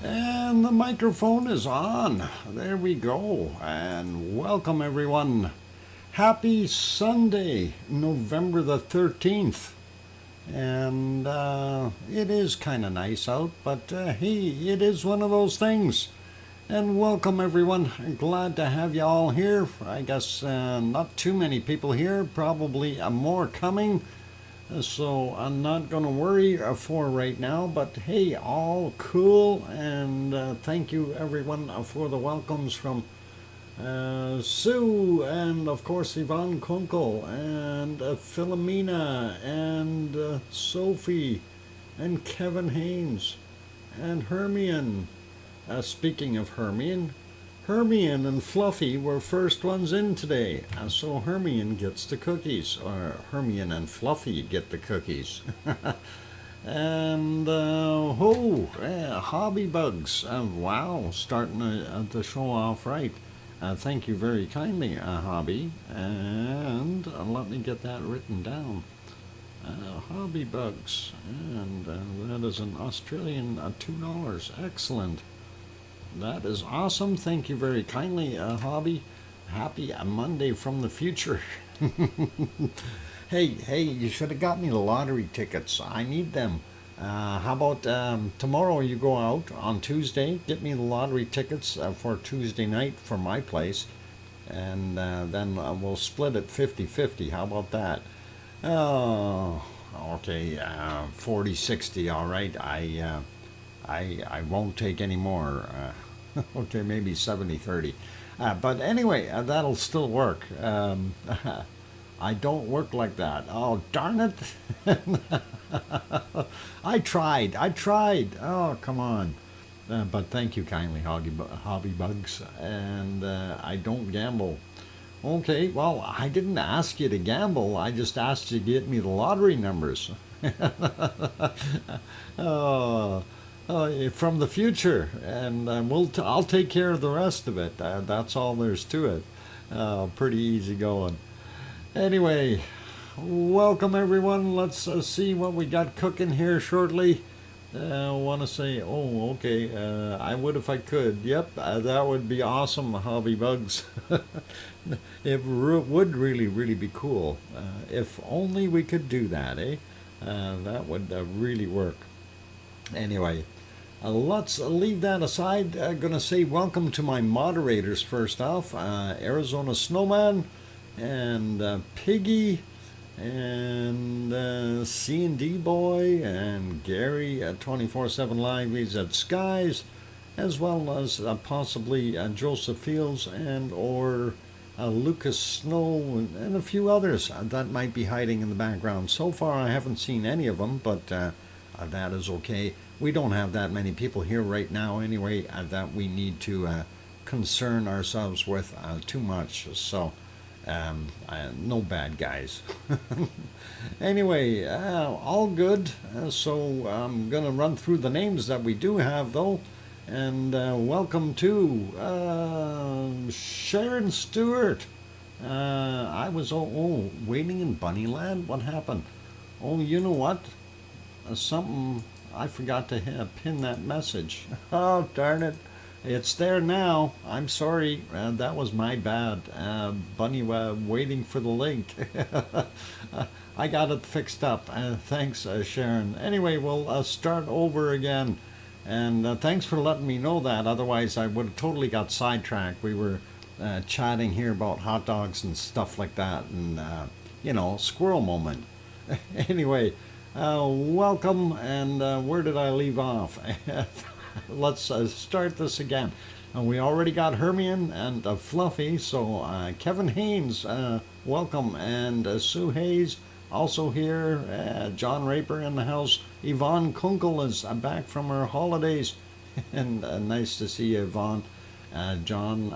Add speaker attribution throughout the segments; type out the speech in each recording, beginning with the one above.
Speaker 1: And the microphone is on. There we go. And welcome everyone. Happy Sunday, November the 13th. And it is kind of nice out, but hey, it is one of those things. And welcome everyone. Glad to have you all here. I guess not too many people here, probably more coming. So I'm not going to worry for right now, but hey, all cool. And thank you everyone for the welcomes from Sue, and of course Yvonne Kunkel, and Philomena, and Sophie, and Kevin Haynes, and Hermione. Speaking of Hermione and Fluffy were first ones in today, so Hermione gets the cookies, or Hermione and Fluffy get the cookies. And hobby bugs, wow, starting the show off right. Thank you very kindly, Hobby, and let me get that written down. Hobby bugs, and that is an Australian $2. Excellent. That is awesome. Thank you very kindly, Hobby. Happy Monday from the future. Hey, you should have got me the lottery tickets. I need them. How about tomorrow you go out on Tuesday, get me the lottery tickets for Tuesday night for my place, and then we'll split it 50-50. How about that? Oh, okay, 40-60, all right. I won't take any more. Okay, maybe 70-30. But anyway, that'll still work. I don't work like that. Oh, darn it. I tried. Oh, come on. But thank you kindly, Hobby Bugs. And I don't gamble. Okay, well, I didn't ask you to gamble. I just asked you to get me the lottery numbers. From the future, and I'll take care of the rest of it. That's all there's to it. Pretty easy going. Anyway, welcome everyone. Let's see what we got cooking here shortly. I want to say, okay, I would if I could. Yep, that would be awesome, Hobby Bugs. It would really be cool. If only we could do that, eh? That would really work. Anyway, let's leave that aside. I'm going to say welcome to my moderators first off. Arizona Snowman, and Piggy, and C&D Boy, and Gary at 24/7 Live. He's at Skies, as well as possibly Joseph Fields and or Lucas Snow, and a few others that might be hiding in the background. So far I haven't seen any of them, but that is okay. We don't have that many people here right now anyway that we need to concern ourselves with too much. So no bad guys. Anyway, all good. So I'm going to run through the names that we do have though. And welcome to Sharon Stewart. I was waiting in Bunnyland. What happened? Oh, you know what? Something, I forgot to pin that message. Oh, darn it. It's there now. I'm sorry. That was my bad. Bunny waiting for the link. I got it fixed up. Thanks, Sharon. Anyway, we'll start over again. And thanks for letting me know that. Otherwise, I would have totally got sidetracked. We were chatting here about hot dogs and stuff like that. And, squirrel moment. Anyway. Welcome, and where did I leave off? Let's start this again. We already got Hermione and Fluffy, so Kevin Haynes, welcome, and Sue Hayes, also here, John Raper in the house. Yvonne Kunkel is back from her holidays, and nice to see you, Yvonne. John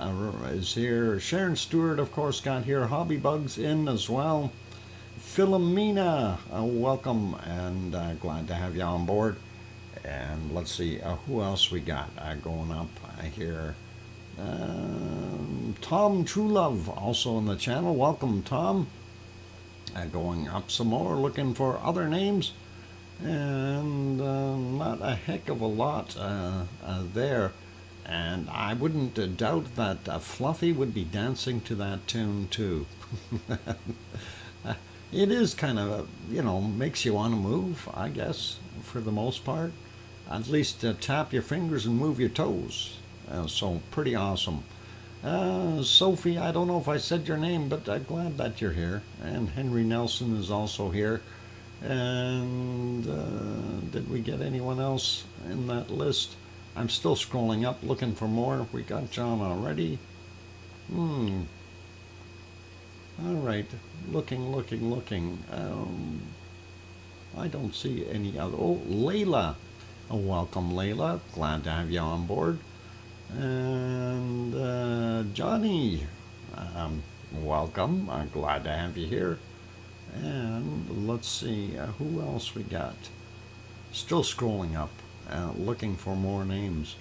Speaker 1: is here. Sharon Stewart, of course, got here. Hobby Bugs in as well. Philomena, welcome, and glad to have you on board. And let's see, who else we got going up here. Tom Truelove, also on the channel. Welcome, Tom. Going up some more, looking for other names. and not a heck of a lot there. And I wouldn't doubt that Fluffy would be dancing to that tune too. It is kind of, makes you want to move, I guess, for the most part. At least tap your fingers and move your toes. So pretty awesome. Sophie, I don't know if I said your name, but I'm glad that you're here. And Henry Nelson is also here. And did we get anyone else in that list? I'm still scrolling up looking for more. We got John already. All right. Looking. I don't see any other. Oh, Layla. Welcome, Layla. Glad to have you on board. And Johnny. Welcome. I'm glad to have you here. And let's see, who else we got? Still scrolling up, looking for more names.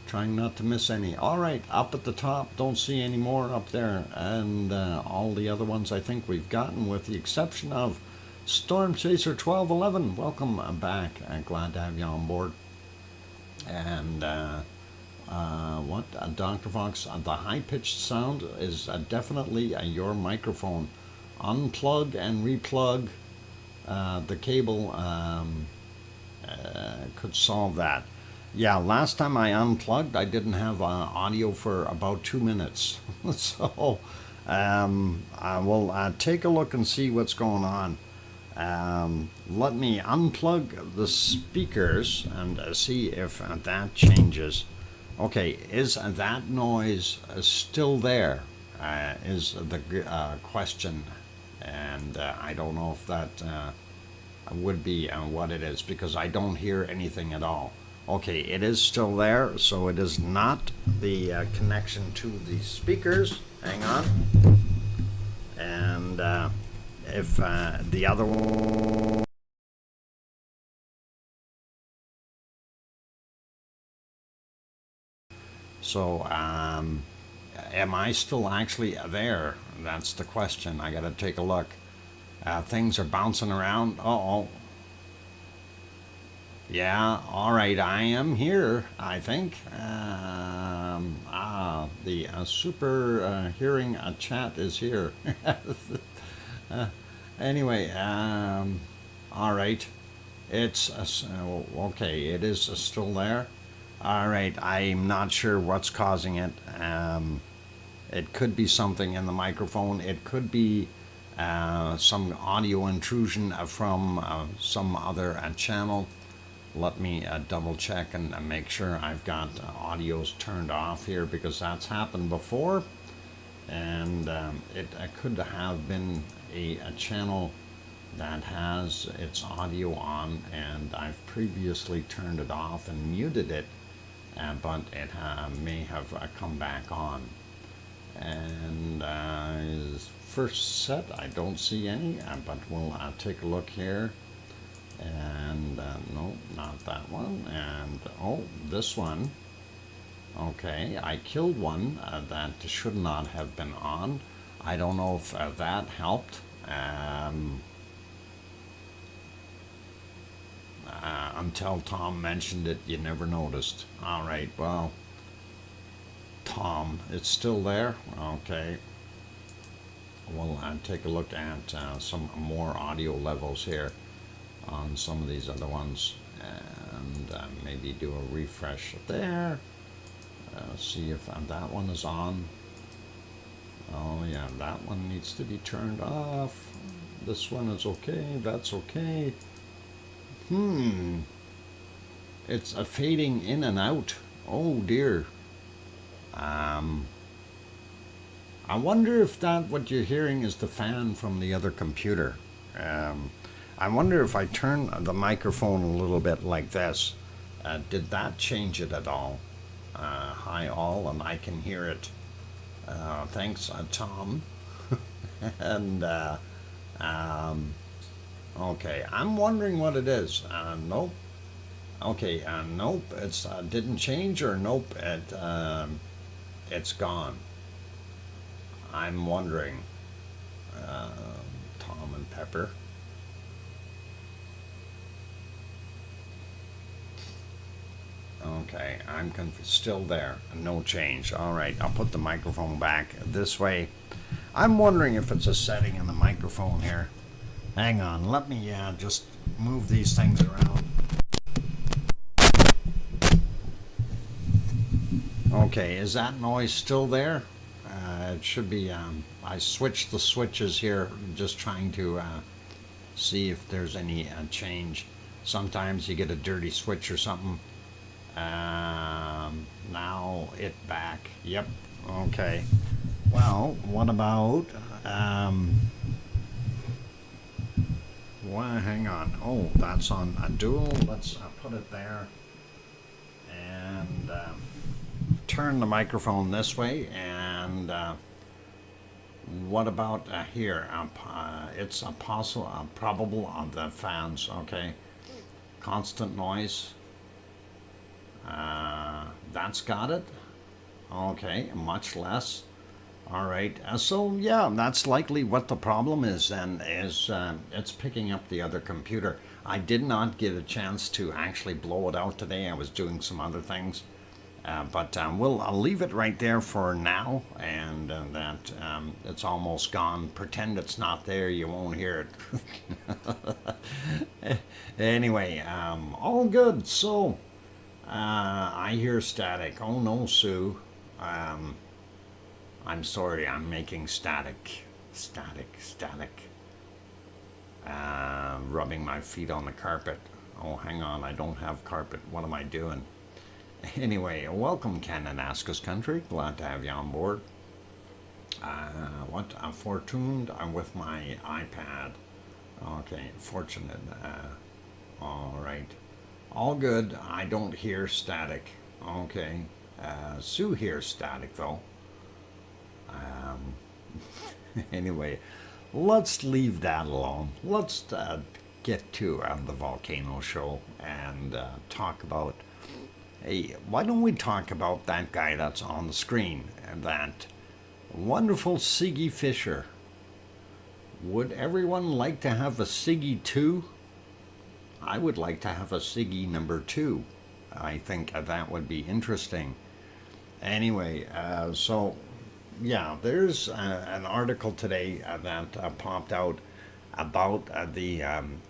Speaker 1: Trying not to miss any. All right, up at the top, don't see any more up there. And all the other ones I think we've gotten, with the exception of Storm Chaser 1211. Welcome back. Glad to have you on board. And Dr. Fox, the high-pitched sound is definitely your microphone. Unplug and replug the cable could solve that. Yeah, last time I unplugged, I didn't have audio for about 2 minutes. So I will take a look and see what's going on. Let me unplug the speakers and see if that changes. Okay, is that noise still there? Is the question. And I don't know if that would be what it is, because I don't hear anything at all. Okay, it is still there, so it is not the connection to the speakers. Hang on. And if the other one... So, am I still actually there? That's the question. I gotta take a look. Things are bouncing around. Uh-oh. Yeah, all right, I am here, I think. The super hearing chat is here. Anyway, all right. It's, okay, it is still there. All right, I'm not sure what's causing it. It could be something in the microphone. It could be some audio intrusion from some other channel. Let me double check and make sure I've got audios turned off here, because that's happened before. And it could have been a channel that has its audio on, and I've previously turned it off and muted it, but it may have come back on. And first set, I don't see any, but we'll take a look here. And no, not that one. And oh, this one. Okay, I killed one that should not have been on. I don't know if that helped. Until Tom mentioned it, you never noticed. All right, well, Tom, it's still there? Okay. We'll take a look at some more audio levels here on some of these other ones, and maybe do a refresh there. See if that one is on. Oh yeah, that one needs to be turned off. This one is okay, that's okay. It's fading in and out. Oh dear. I wonder if what you're hearing is the fan from the other computer. I wonder if I turn the microphone a little bit like this, did that change it at all? Hi all, and I can hear it. Thanks, Tom. And okay, I'm wondering what it is. Nope. Okay, nope. It's didn't change, or nope. It's gone. I'm wondering. Tom and Pepper. Okay, I'm still there. No change. All right, I'll put the microphone back this way. I'm wondering if it's a setting in the microphone here. Hang on, let me just move these things around. Okay, is that noise still there? It should be. I switched the switches here, just trying to see if there's any change. Sometimes you get a dirty switch or something. Now it back. Yep. Okay. Well, what about? Well, hang on. Oh, that's on a dual. Let's put it there. And turn the microphone this way. And what about here? It's a probable of the fans. Okay. Constant noise. That's got it. Okay, much less. All right. So yeah, that's likely what the problem is. Then is it's picking up the other computer. I did not get a chance to actually blow it out today. I was doing some other things, but I'll leave it right there for now, and that it's almost gone. Pretend it's not there. You won't hear it. Anyway, all good. So. I hear static. Oh no, Sue. I'm sorry, I'm making static. Static. Rubbing my feet on the carpet. Oh, hang on, I don't have carpet. What am I doing? Anyway, welcome, Kananaskis country. Glad to have you on board. I'm fortunate. I'm with my iPad. Okay, fortunate. All right. All good. I don't hear static. Okay. Sue hears static, though. Anyway, let's leave that alone. Let's get to the volcano show and talk about... Hey, why don't we talk about that guy that's on the screen? That wonderful Siggy Fisher. Would everyone like to have a Siggy 2? I would like to have a Siggy number 2. I think that would be interesting. Anyway, so yeah, there's an article today that popped out about the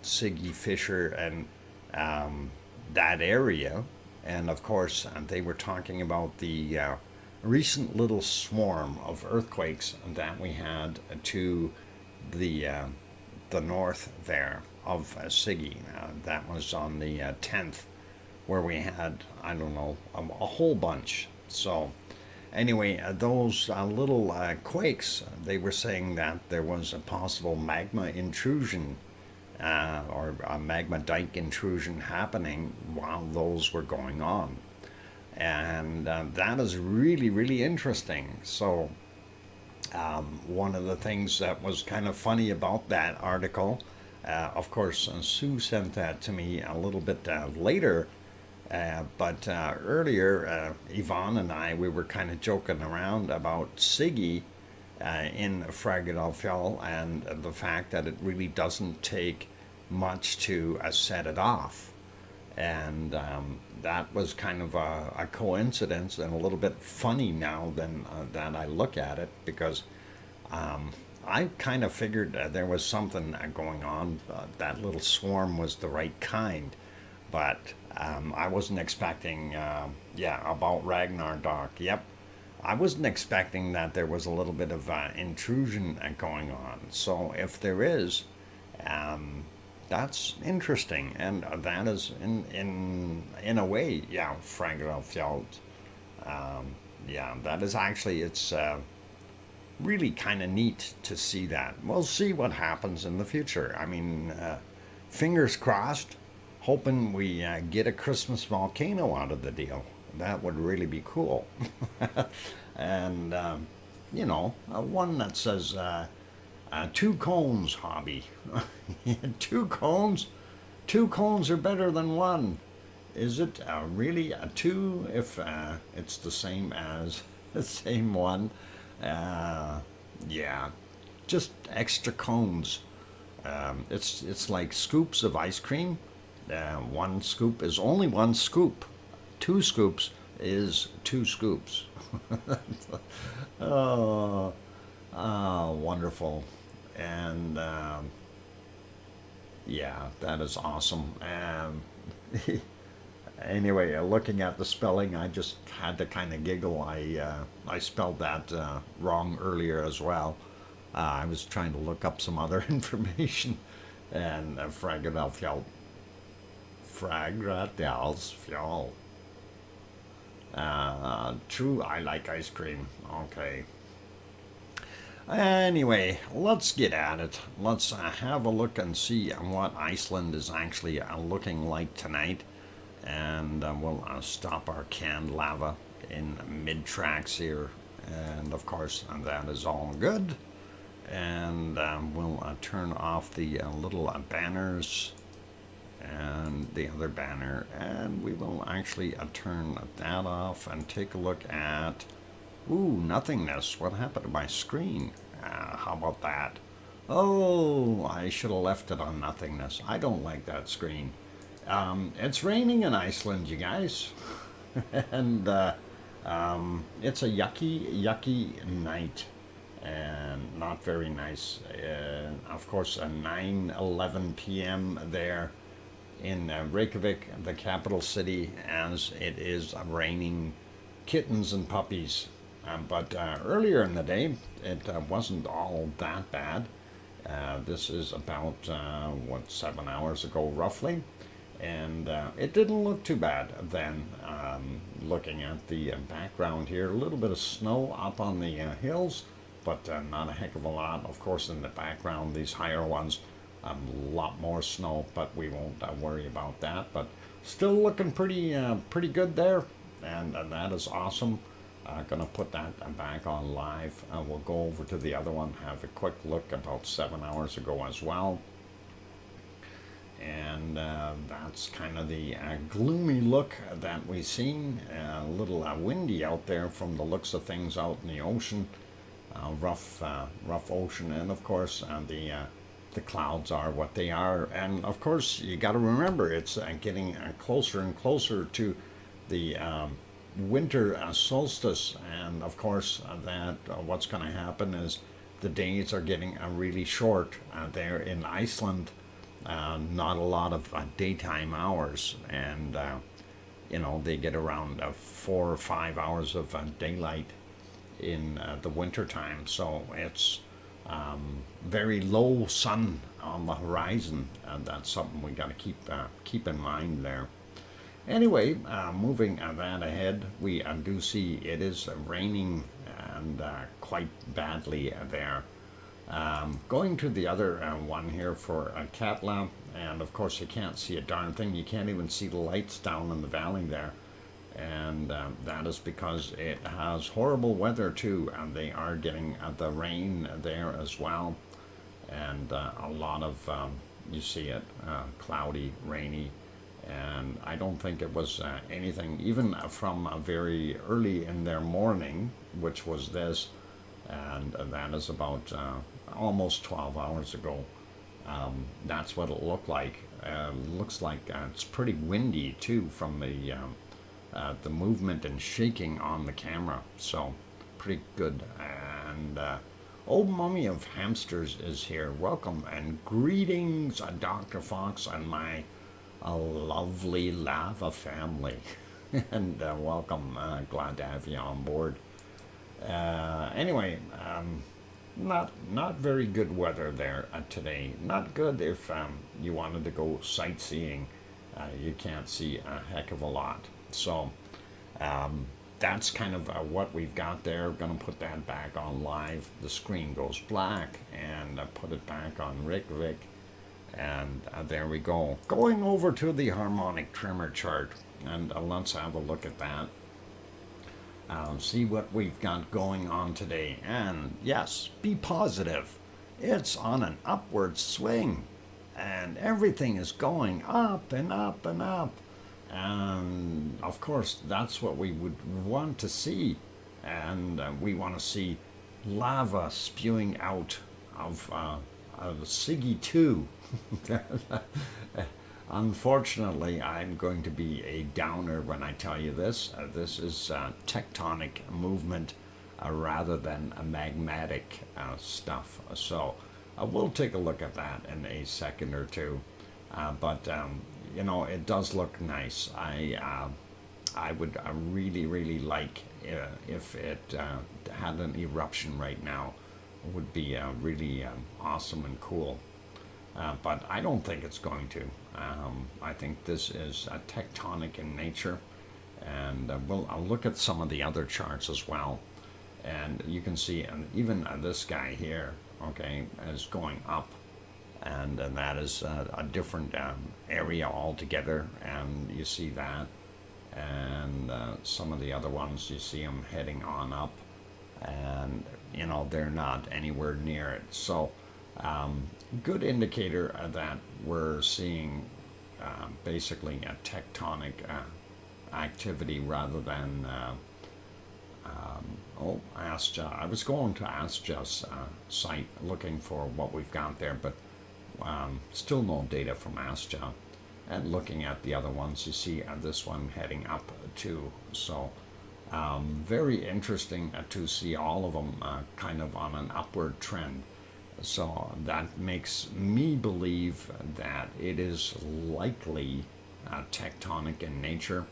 Speaker 1: Siggy Fisher and that area. And of course, they were talking about the recent little swarm of earthquakes that we had to the north there of Siggy. That was on the 10th, where we had, I don't know, a whole bunch. So anyway, those little quakes, they were saying that there was a possible magma intrusion or a magma dike intrusion happening while those were going on. And that is really, really interesting. So one of the things that was kind of funny about that article, of course, Sue sent that to me a little bit later, but earlier, Yvonne and we were kind of joking around about Siggy in Fragadalfjall and the fact that it really doesn't take much to set it off. And that was kind of a coincidence and a little bit funny now than that I look at it, because I kind of figured there was something going on. That little swarm was the right kind, but I wasn't expecting, about Ragnarok. Yep, I wasn't expecting that there was a little bit of intrusion going on. So if there is, that's interesting, and that is in a way, Fragrafjeld. That is actually, it's really kind of neat to see that. We'll see what happens in the future. I mean, fingers crossed, hoping we get a Christmas volcano out of the deal. That would really be cool. And, one that says, 2 cones hobby. 2 cones? 2 cones are better than 1. Is it really a 2 if it's the same as the same one? Just extra cones. It's like scoops of ice cream. 1 scoop is only 1 scoop. 2 scoops is 2 scoops. Oh, wonderful. And yeah, that is awesome. Anyway, looking at the spelling, I just had to kind of giggle. I spelled that wrong earlier as well. I was trying to look up some other information, and Fragradalfjall. Fragradalsfjall. True, I like ice cream. Okay. Anyway, let's get at it. Let's have a look and see what Iceland is actually looking like tonight. And we'll stop our canned lava in mid-tracks here. And of course, that is all good. And we'll turn off the little banners and the other banner. And we will actually turn that off and take a look at... Ooh, nothingness. What happened to my screen? How about that? Oh, I should have left it on nothingness. I don't like that screen. It's raining in Iceland, you guys. And it's a yucky night. And not very nice. Of course, 9:11 p.m. there in Reykjavik, the capital city, as it is raining kittens and puppies. But earlier in the day, it wasn't all that bad. This is about, 7 hours ago, roughly. And it didn't look too bad then. Looking at the background here, a little bit of snow up on the hills, but not a heck of a lot. Of course, in the background, these higher ones, a lot more snow, but we won't worry about that. But still looking pretty good there, and that is awesome. Gonna put that back on live. We'll go over to the other one, have a quick look about 7 hours ago as well. And that's kind of the gloomy look that we've seen. A little windy out there from the looks of things out in the ocean. Rough ocean, and of course the clouds are what they are. And of course you got to remember it's getting closer and closer to the winter solstice, and of course that what's going to happen is the days are getting really short there in Iceland. Not a lot of daytime hours, and they get around 4 or 5 hours of daylight in the winter time, so it's very low sun on the horizon, and that's something we got to keep in mind there. Anyway, moving that ahead, we do see it is raining, and quite badly there. Going to the other one here for Katla, and of course you can't see a darn thing. You can't even see the lights down in the valley there, and that is because it has horrible weather too, and they are getting the rain there as well, and a lot of you see it cloudy, rainy. And I don't think it was anything, even from very early in their morning, which was this, and that is about almost 12 hours ago. That's what it looked like. Looks like it's pretty windy too from the movement and shaking on the camera. So pretty good. And old mummy of hamsters is here. Welcome and greetings, Dr. Fox and my lovely lava family. And welcome. Glad to have you on board. Anyway, not very good weather there today. Not good if you wanted to go sightseeing. You can't see a heck of a lot. So that's kind of what we've got there. Gonna put that back on live. The screen goes black, and put it back on Reykjavik. And there we go. Going over to the harmonic tremor chart, and let's have a look at that. See what we've got going on today. And yes, be positive. It's on an upward swing, and everything is going up and up and up. And of course, that's what we would want to see. And we want to see lava spewing out of Siggy 2. Unfortunately, I'm going to be a downer when I tell you this. This is tectonic movement rather than a magmatic stuff. So we'll take a look at that in a second or two. But you know, it does look nice. I would really, really like if it had an eruption right now. It would be really awesome and cool. But I don't think it's going to. I think this is tectonic in nature. And I'll look at some of the other charts as well. And you can see, and even this guy here, okay, is going up. And that is a different area altogether. And you see that. And some of the other ones, you see them heading on up. And, you know, they're not anywhere near it. So, good indicator that we're seeing basically a tectonic activity rather than ASJA. I was going to ASJA's site looking for what we've got there, but still no data from ASJA. And looking at the other ones, you see this one heading up too. So very interesting to see all of them kind of on an upward trend. So that makes me believe that it is likely tectonic in nature.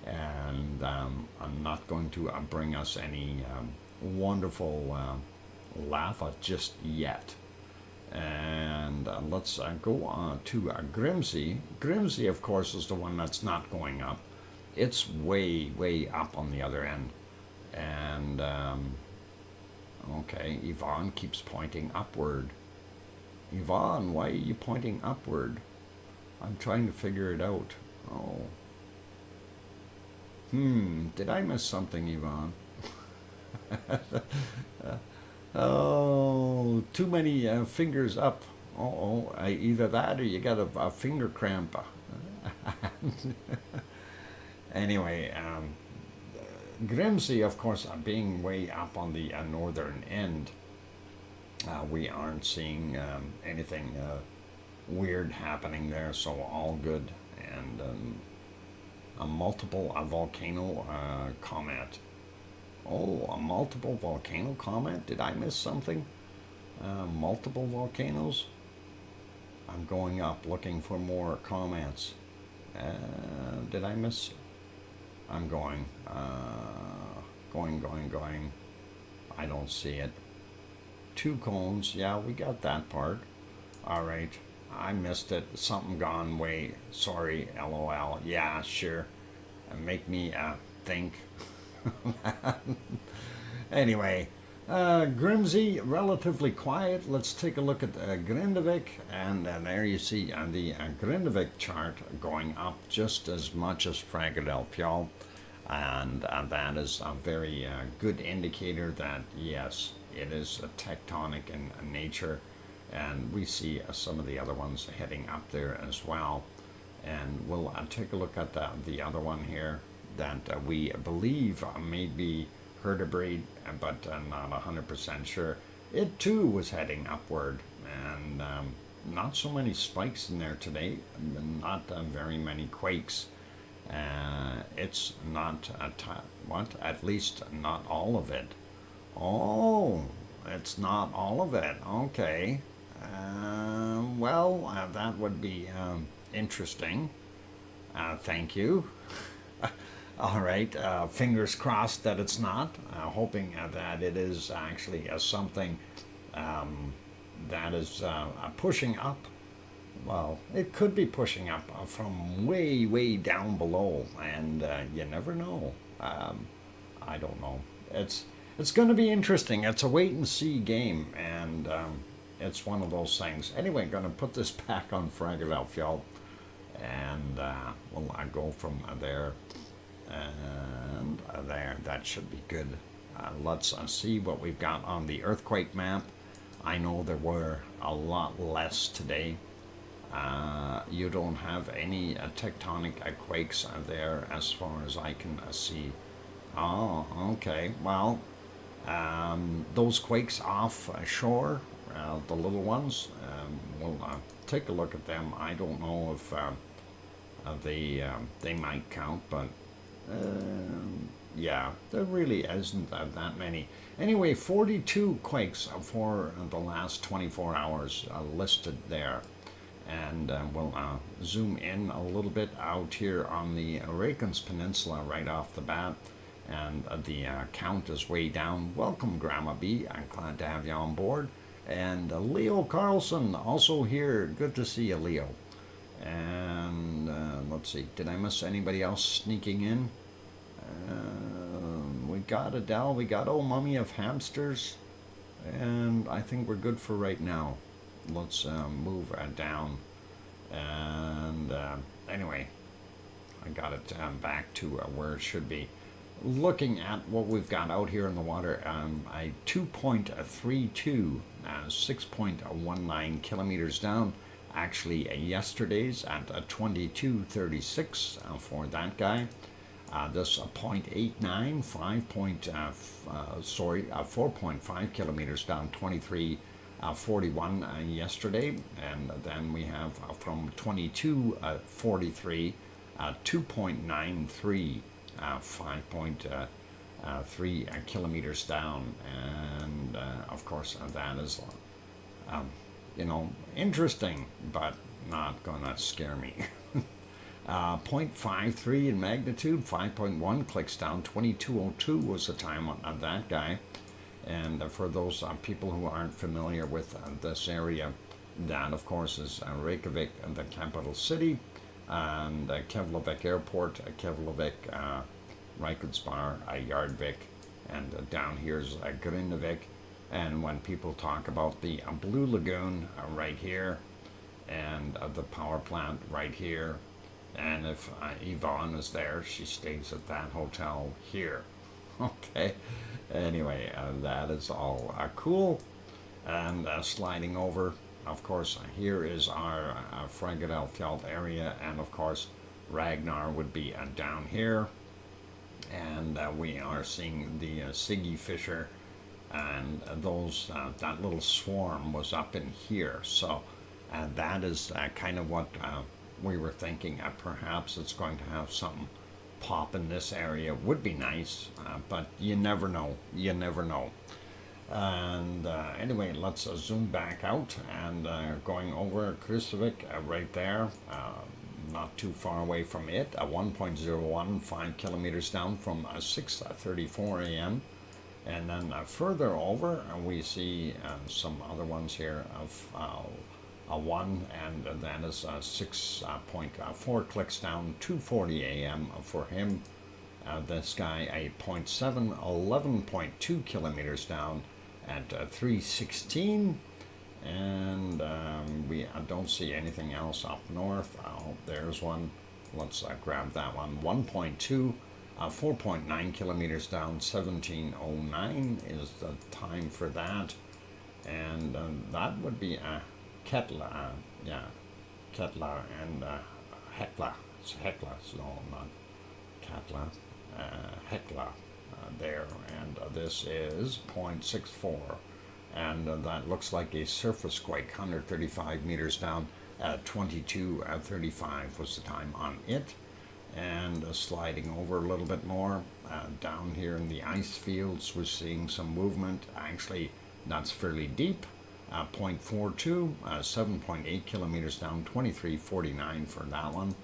Speaker 1: And I'm not going to bring us any wonderful lava just yet. And let's go on to Grimsey. Grimsey, of course, is the one that's not going up. It's way, way up on the other end. And, okay, Yvonne keeps pointing upward. Yvonne, why are you pointing upward? I'm trying to figure it out. Oh. Did I miss something, Yvonne? Oh, too many fingers up. Either that or you got a finger cramp. Anyway, Grimsey, of course, being way up on the northern end, we aren't seeing anything weird happening there, so all good. And a multiple volcano comment. Oh, a multiple volcano comment? Did I miss something? Multiple volcanoes? I'm going up looking for more comments. Did I miss? I'm going. Going. I don't see it. 2 cones. Yeah, we got that part. All right. I missed it. Something gone way. Sorry, LOL. Yeah, sure. Make me think. Anyway, Grimsey, relatively quiet. Let's take a look at Grindavik, and there you see the Grindavik chart going up just as much as Fragadalfjall, and that is a very good indicator that yes, it is tectonic in nature, and we see some of the other ones heading up there as well. And we'll take a look at the other one here that we believe may be vertebrate, but not 100% sure. It too was heading upward, and not so many spikes in there today, not very many quakes. It's not, at least not all of it. Oh, it's not all of it. Okay. Well, that would be interesting. Thank you. All right, fingers crossed that it's not. Hoping that it is actually something that is pushing up. Well, it could be pushing up from way, way down below, and you never know. I don't know. It's going to be interesting. It's a wait and see game, and it's one of those things. Anyway, I'm going to put this back on Fragadalfjall, and I go from there. And there, that should be good. Let's see what we've got on the earthquake map. I know there were a lot less today. You don't have any tectonic quakes there as far as I can see. Oh, okay. Well, those quakes offshore the little ones. We'll take a look at them. I don't know if they might count, but yeah, there really isn't that many. Anyway, 42 quakes for the last 24 hours listed there. And we'll zoom in a little bit out here on the Reykjanes Peninsula right off the bat. And the count is way down. Welcome, Grandma B. I'm glad to have you on board. And Leo Carlson, also here. Good to see you, Leo. And let's see, did I miss anybody else sneaking in? We got Adele, we got Old Mummy of Hamsters, and I think we're good for right now. Let's move down. And anyway, I got it back to where it should be. Looking at what we've got out here in the water, a 2.32, 6.19 kilometers down. Actually, yesterday's at 22:36 for that guy. This 0.89, 4.5 kilometers down, 23:41 yesterday, and then we have from 22:43, 2.93. 5.3 kilometers down, and of course that is interesting, but not gonna scare me. 0.53 in magnitude, 5.1 clicks down, 22:02 was the time on that guy. And for those people who aren't familiar with this area, that of course is Reykjavik, the capital city, and Keflavik Airport, Keflavik, Reykjanesbær, Yardvik, and down here's Grindavik. And when people talk about the Blue Lagoon right here, and the power plant right here, and if Yvonne is there, she stays at that hotel here. Okay, anyway, that is all cool. And sliding over, of course, here is our Fragadalfjall area, and of course Ragnar would be down here, and we are seeing the Siggy Fisher, and those that little swarm was up in here. So that is kind of what we were thinking. Perhaps it's going to have something pop in this area. Would be nice, but you never know. You never know. And anyway, let's zoom back out, and going over Kristevik right there, not too far away from it, 1.01, 5 kilometers down from 6:34 a.m. And then further over, we see some other ones here of a 1, and that is 6.4 clicks down, 2:40 a.m. for him. This guy, a 0.7, 11.2 kilometers down at 3:16, and we don't see anything else up north. Oh, there's one. Let's grab that one. 1.2, 4.9 kilometers down, 17:09 is the time for that, and that would be Ketla, Ketla and Hekla. It's Hekla, no, not Katla, Hekla there, and this is 0.64, and that looks like a surface quake, 135 meters down at 22:35 was the time on it. And sliding over a little bit more, down here in the ice fields, we're seeing some movement. Actually, that's fairly deep. 0.42, 7.8 kilometers down, 23:49 for that one.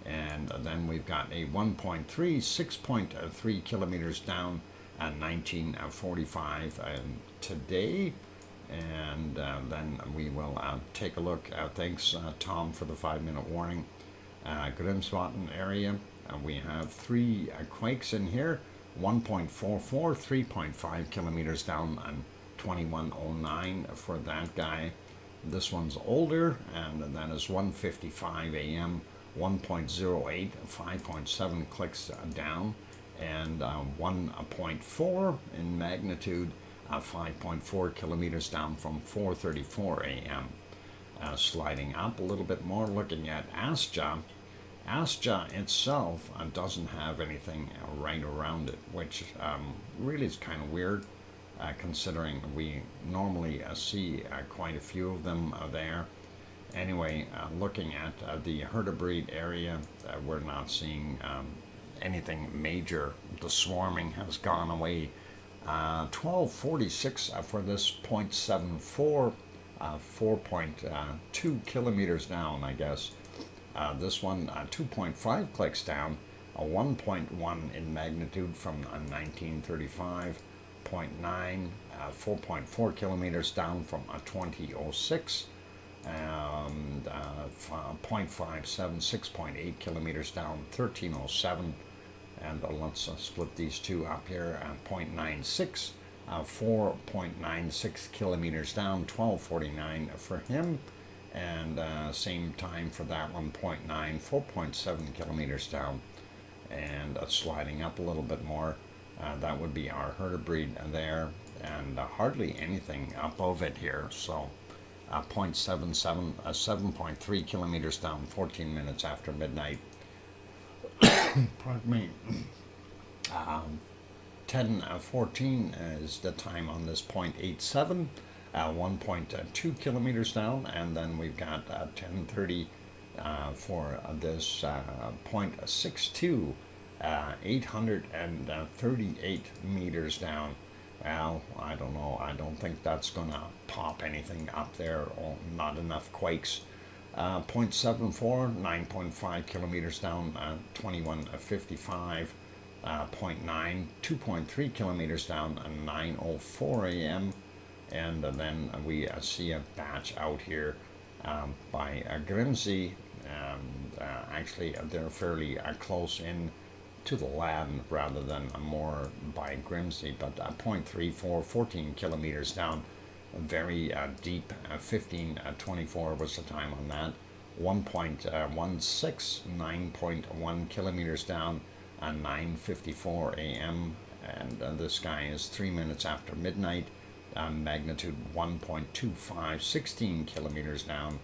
Speaker 1: And then we've got a 1.3, 6.3 kilometers down at 19:45 today. And then we will take a look. Thanks, Tom, for the 5-minute warning. Grimsvatn area, we have 3 quakes in here, 1.44, 3.5 kilometers down and 21:09 for that guy. This one's older, and that is 1:55 a.m., 1.08, 5.7 clicks down, and 1.4 in magnitude, 5.4 kilometers down from 4:34 a.m. Sliding up a little bit more, looking at Astja. Astja itself doesn't have anything right around it, which really is kind of weird. considering we normally see quite a few of them there. Anyway, looking at the Hertebreed area, we're not seeing anything major. The swarming has gone away. 1246 for this 0.74, 4.2 kilometers down, I guess. This one, 2.5 clicks down, 1.1 in magnitude from 1935, 0.9, 4.4 kilometers down from 2006, and 0.57, 6.8 kilometers down, 1307. And let's split these two up here, 0.96, 4.96 kilometers down, 1249 for him. And same time for that one, 0.9, 4.7 kilometers down. And sliding up a little bit more, that would be our Hertebreed there. And hardly anything above it here, so 0.77, 7.3 kilometers down, 14 minutes after midnight. Pardon me. 10:14 is the time on this 0.87, 1.2 kilometers down, and then we've got 10:30 for this 0.62, 838 meters down. Well, I don't know. I don't think that's going to pop anything up there, or not enough quakes. 0.74, 9.5 kilometers down, 21:55. 0.9, 2.3 kilometers down, 9:04 a.m. And then we see a batch out here by Grimsey. Actually, they're fairly close in to the land rather than more by Grimsey, but 0.34, 14 kilometers down, very deep. 15:24 was the time on that. 1.16, 9.1 kilometers down, 9:54 a.m. And this guy is 3 minutes after midnight. Magnitude 1.25, 16 kilometers down.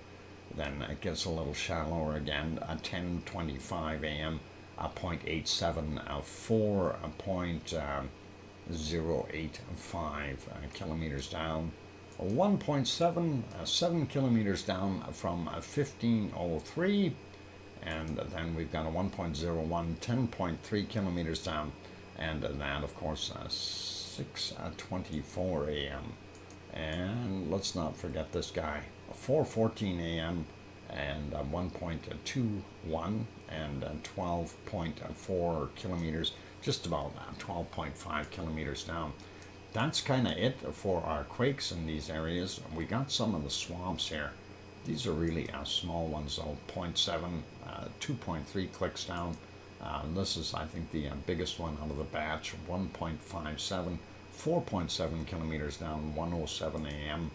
Speaker 1: Then it gets a little shallower again. 10:25 a.m. 0.87, 4.085 kilometers down. 1.7, 7 kilometers down from 15:03. And then we've got a 1.01, 10.3 kilometers down. And that, of course, 6:24 a.m. And let's not forget this guy, 4:14 a.m. and 1.21 and 12.4 kilometers, just about 12.5 kilometers down. That's kind of it for our quakes in these areas. We got some of the swamps here. These are really small ones, though. 0.7, 2.3 clicks down. This is, I think, the biggest one out of the batch. 1.57, 4.7 kilometers down, 1:07 a.m.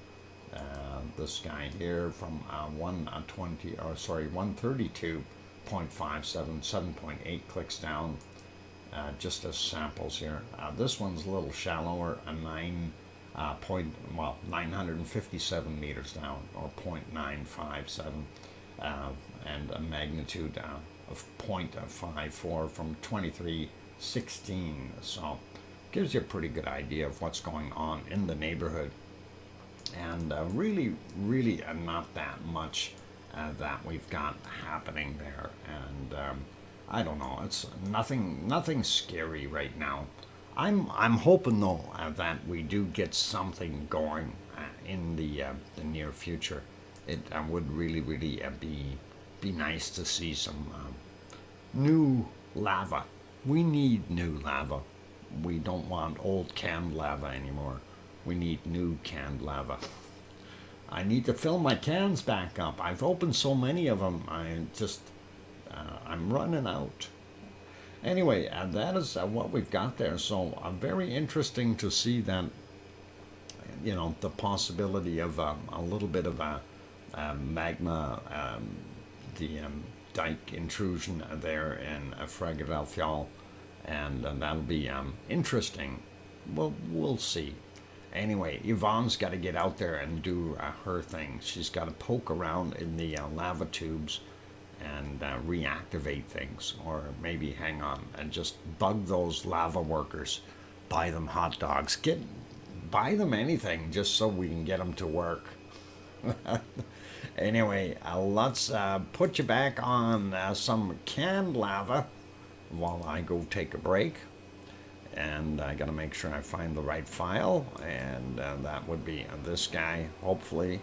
Speaker 1: This guy here from 132.57, 7.8 clicks down. Just as samples here. This one's a little shallower, 957 meters down, or 0.957, and a magnitude of 0.54 from 2316. So gives you a pretty good idea of what's going on in the neighborhood. And really not that much that we've got happening there. And I don't know. It's nothing scary right now. I'm hoping though that we do get something going in the near future. It would really be nice to see some new lava. We need new lava. We don't want old canned lava anymore. We need new canned lava. I need to fill my cans back up. I've opened so many of them. I'm running out. Anyway, that is what we've got there. So very interesting to see that, the possibility of a little bit of a magma, the dike intrusion there in Fragadalfjall, and that'll be interesting. Well, we'll see. Anyway, Yvonne's got to get out there and do her thing. She's got to poke around in the lava tubes and reactivate things, or maybe hang on and just bug those lava workers, buy them hot dogs, buy them anything just so we can get them to work. Anyway, let's put you back on some canned lava while I go take a break. And I gotta make sure I find the right file, and that would be this guy, hopefully.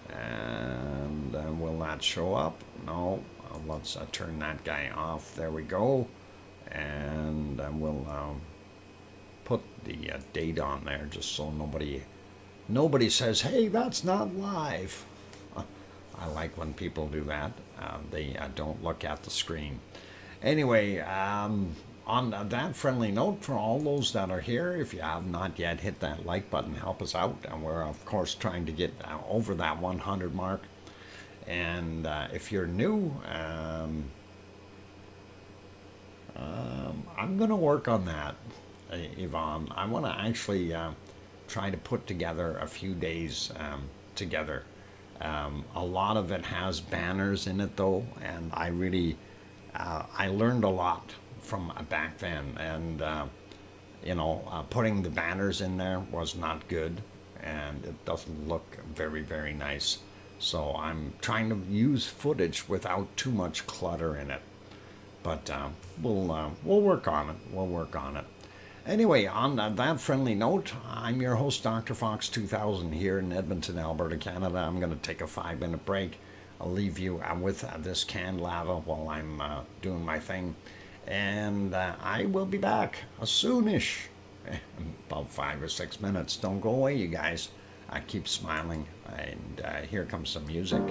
Speaker 1: And will that show up? No. Let's turn that guy off. There we go. And we'll put the date on there just so nobody says, hey, that's not live. I like when people do that. They don't look at the screen. Anyway, on that friendly note, for all those that are here, if you have not yet hit that like button, help us out. And we're, of course, trying to get over that 100 mark. And if you're new, I'm going to work on that, Yvonne. I want to actually try to put together a few days together. A lot of it has banners in it, though, and I really, I learned a lot from back then. And, putting the banners in there was not good, and it doesn't look very, very nice. So I'm trying to use footage without too much clutter in it. But we'll work on it. We'll work on it. Anyway, on that friendly note, I'm your host, DrFox2000, here in Edmonton, Alberta, Canada. I'm going to take a 5-minute break. I'll leave you with this canned lava while I'm doing my thing. And I will be back soonish. About 5 or 6 minutes. Don't go away, you guys. I keep smiling. And here comes some music.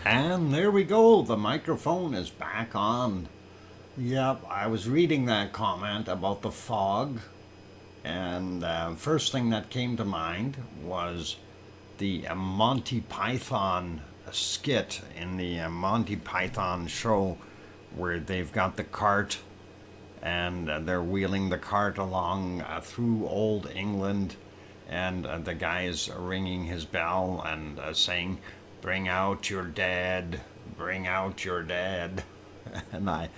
Speaker 1: And there we go. The microphone is back on. Yep, I was reading that comment about the fog, and first thing that came to mind was the Monty Python skit in the Monty Python show where they've got the cart and they're wheeling the cart along through old England, and the guy is ringing his bell and saying, "Bring out your dead, bring out your dead." And I'm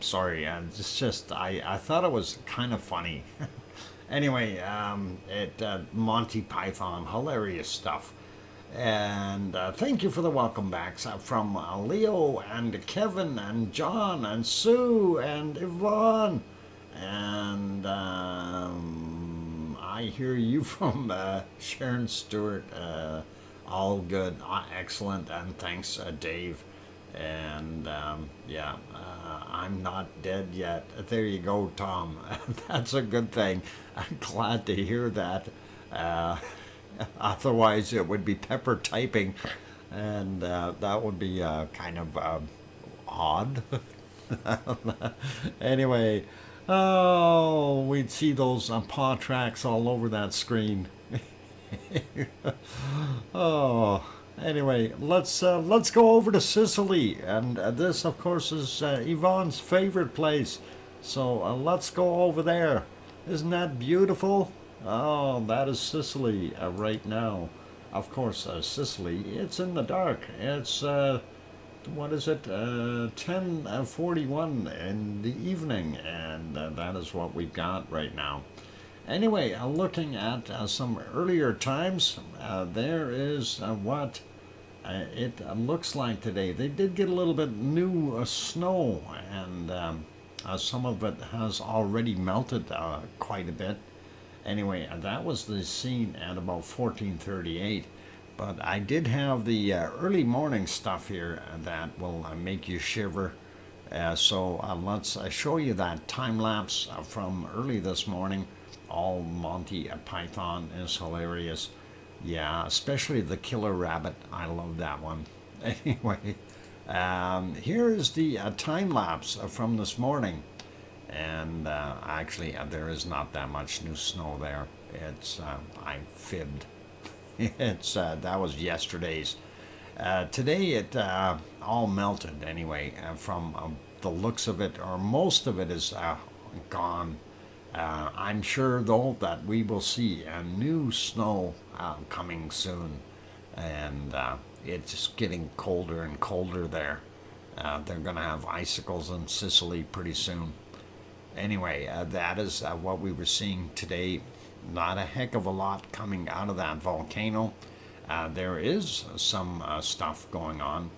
Speaker 1: sorry, it's just, I thought it was kind of funny. Anyway, Monty Python, hilarious stuff. And thank you for the welcome backs from Leo and Kevin and John and Sue and Yvonne. And I hear you from Sharon Stewart. All good, excellent, and thanks, Dave. And I'm not dead yet. There you go, Tom. That's a good thing. I'm glad to hear that. Otherwise, it would be pepper typing, and that would be kind of odd. Anyway, oh, we'd see those paw tracks all over that screen. Oh, anyway, let's go over to Sicily, and this, of course, is Yvonne's favorite place. So let's go over there. Isn't that beautiful? Oh, that is Sicily right now. Of course, Sicily, it's in the dark. It's, what is it, 10:41 in the evening, and that is what we've got right now. Anyway, looking at some earlier times, there is what it looks like today. They did get a little bit new snow, and some of it has already melted quite a bit. Anyway, that was the scene at about 14:38. But I did have the early morning stuff here that will make you shiver. So let's show you that time lapse from early this morning. All Monty Python is hilarious. Yeah, especially the killer rabbit. I love that one. Anyway, here is the time lapse from this morning. And actually, there is not that much new snow there. It's I fibbed. It's that was yesterday's. Today it all melted anyway. From the looks of it, or most of it is gone. I'm sure though that we will see new snow coming soon, and it's getting colder and colder there. They're going to have icicles in Sicily pretty soon. Anyway, that is what we were seeing today. Not a heck of a lot coming out of that volcano. There is some stuff going on.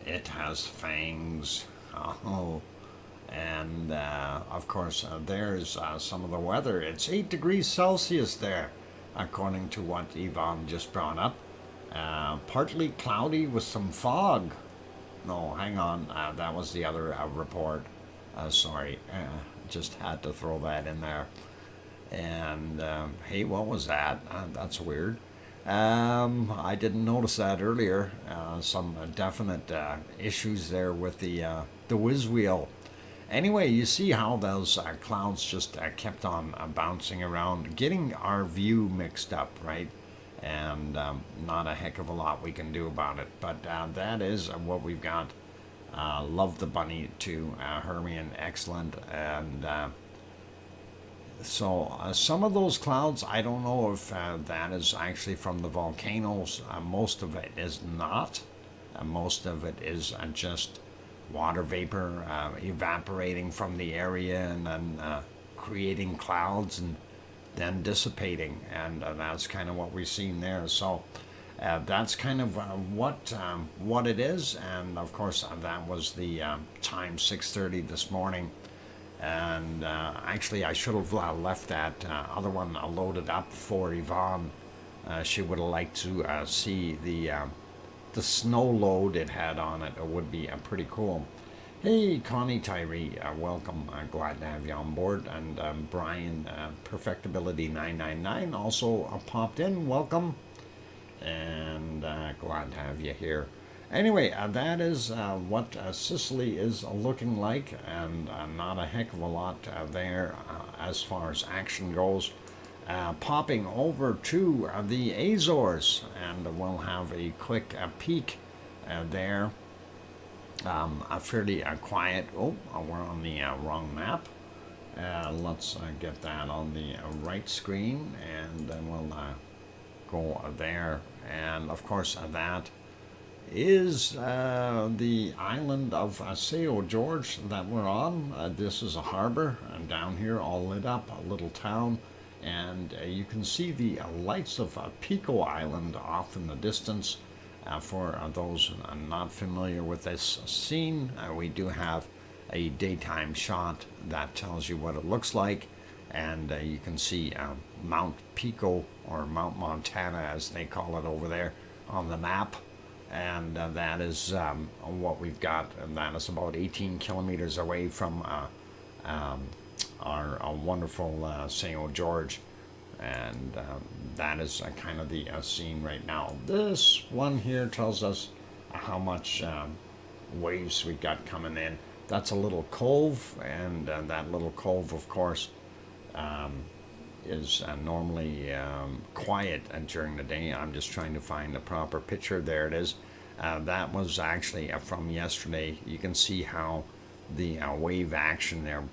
Speaker 1: It has fangs. Oh, and of course, there's some of the weather. It's 8 degrees Celsius there, according to what Yvonne just brought up. Partly cloudy with some fog. No, hang on. That was the other report. Sorry, just had to throw that in there. And hey, what was that? That's weird. I didn't notice that earlier. Some definite issues there with the whiz wheel. Anyway, you see how those clouds just kept on bouncing around, getting our view mixed up, right? And not a heck of a lot we can do about it. But that is what we've got. Love the bunny too, Hermione, excellent. And so some of those clouds, I don't know if that is actually from the volcanoes. Most of it is not. Most of it is just water vapor evaporating from the area and then creating clouds and then dissipating. And that's kind of what we've seen there. So that's kind of what it is. And of course, that was the time, 6:30 this morning. And actually, I should have left that other one loaded up for Yvonne. She would have liked to see the snow load it had on it. It would be pretty cool. Hey, Connie Tyree, welcome. Glad to have you on board. And Brian, Perfectability 999 also popped in. Welcome. and glad to have you here. Anyway, that is what Sicily is looking like, and not a heck of a lot there as far as action goes. Popping over to the Azores, and we'll have a quick peek there. Fairly quiet. Oh, we're on the wrong map. Let's get that on the right screen, and then we'll go there. And of course, that is the island of São Jorge that we're on. This is a harbor, and down here, all lit up, a little town. And you can see the lights of Pico Island off in the distance. For those not familiar with this scene, we do have a daytime shot that tells you what it looks like, and you can see Mount Pico, or Mount Montana as they call it over there, on the map. And that is what we've got, and that is about 18 kilometers away from our wonderful São Jorge. And that is kind of the scene right now. This one here tells us how much waves we got coming in. That's a little cove, and that little cove, of course, is normally quiet during the day. I'm just trying to find the proper picture. There it is. That was actually from yesterday. You can see how the wave action there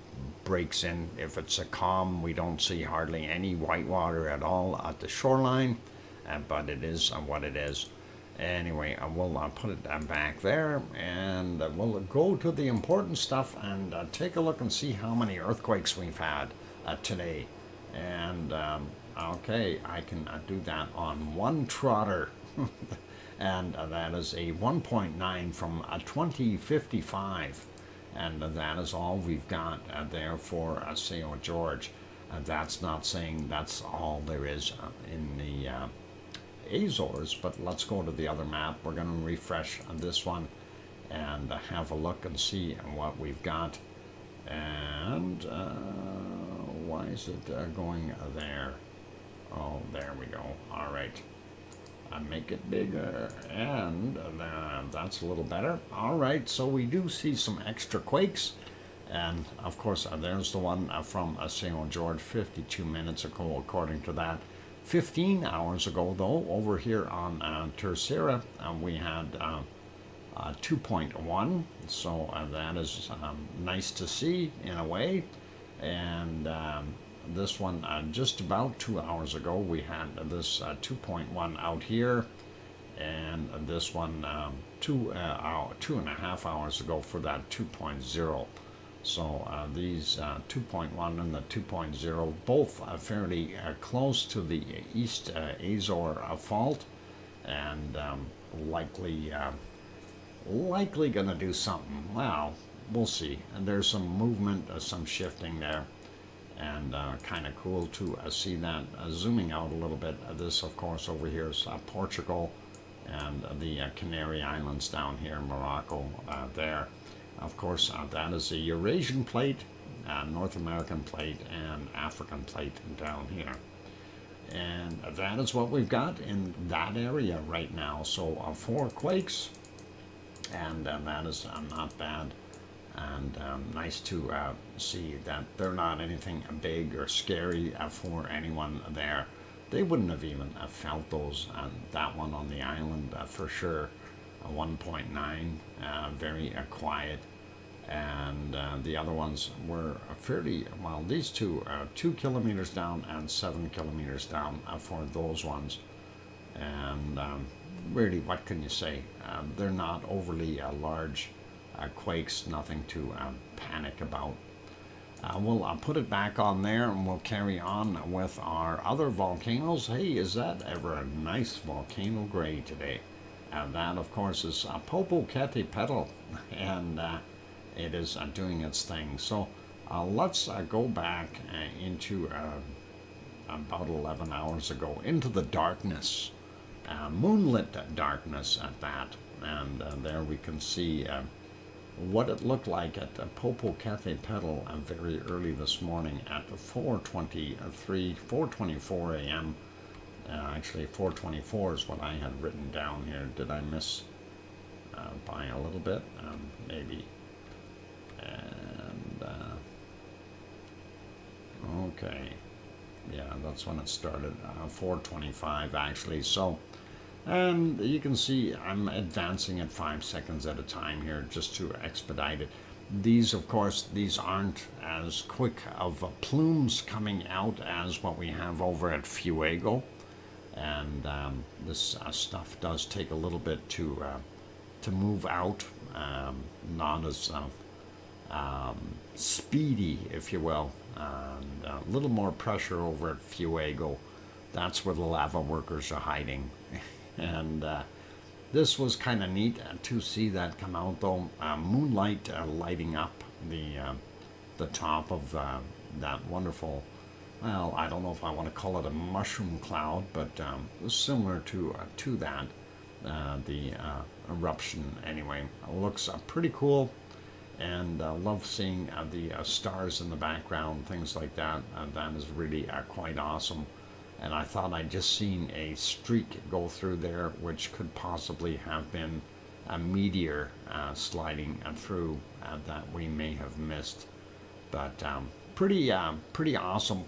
Speaker 1: breaks in. If it's a calm, we don't see hardly any whitewater at all at the shoreline, but it is what it is. Anyway, we'll put it back there, and we'll go to the important stuff and take a look and see how many earthquakes we've had today. And okay, I can do that on one trotter. And that is a 1.9 from 2055. And that is all we've got there for São Jorge. That's not saying that's all there is in the Azores, but let's go to the other map. We're going to refresh this one and have a look and see what we've got. And why is it going there? Oh, there we go. All right. Make it bigger, and that's a little better. All right, so we do see some extra quakes, and of course there's the one from São Jorge 52 minutes ago, according to that. 15 hours ago, though, over here on Terceira, we had 2.1, so that is nice to see in a way. And this one, just about 2 hours ago, we had this 2.1 out here, and this one 2.5 hours ago for that 2.0. So these 2.1 and the 2.0 both fairly close to the East Azore fault, and likely going to do something. Well, we'll see. And there's some movement, some shifting there. And kind of cool to see that. Zooming out a little bit, this of course over here is Portugal, and the Canary Islands down here, Morocco there. Of course, that is a Eurasian plate, North American plate, and African plate down here. And that is what we've got in that area right now. So 4 quakes, and that is not bad. And nice to see that they're not anything big or scary for anyone there. They wouldn't have even felt those. That one on the island for sure. 1.9, very quiet. And the other ones were fairly, well, these two, 2 kilometers down and 7 kilometers down for those ones. And really, what can you say? They're not overly large quakes, nothing to panic about. We'll put it back on there, and we'll carry on with our other volcanoes. Hey, is that ever a nice volcano gray today? That, of course, is Popocatépetl, and it is doing its thing. So let's go back into about 11 hours ago, into the darkness, moonlit darkness at that. And there we can see what it looked like at Popocatépetl very early this morning at 4:24 a.m. Actually, 424 is what I had written down here. Did I miss by a little bit? Maybe. And okay, yeah, that's when it started. 425 actually. So, and you can see I'm advancing at 5 seconds at a time here just to expedite it. These, of course, these aren't as quick of plumes coming out as what we have over at Fuego. And this stuff does take a little bit to move out, not as speedy, if you will, and a little more pressure over at Fuego. That's where the lava workers are hiding. And this was kind of neat to see that come out, though. Moonlight lighting up the top of that wonderful, well, I don't know if I want to call it a mushroom cloud, but similar to that, the eruption anyway. It looks pretty cool, and love seeing the stars in the background, things like that. That is really quite awesome. And I thought I'd just seen a streak go through there, which could possibly have been a meteor sliding through that we may have missed. But pretty awesome.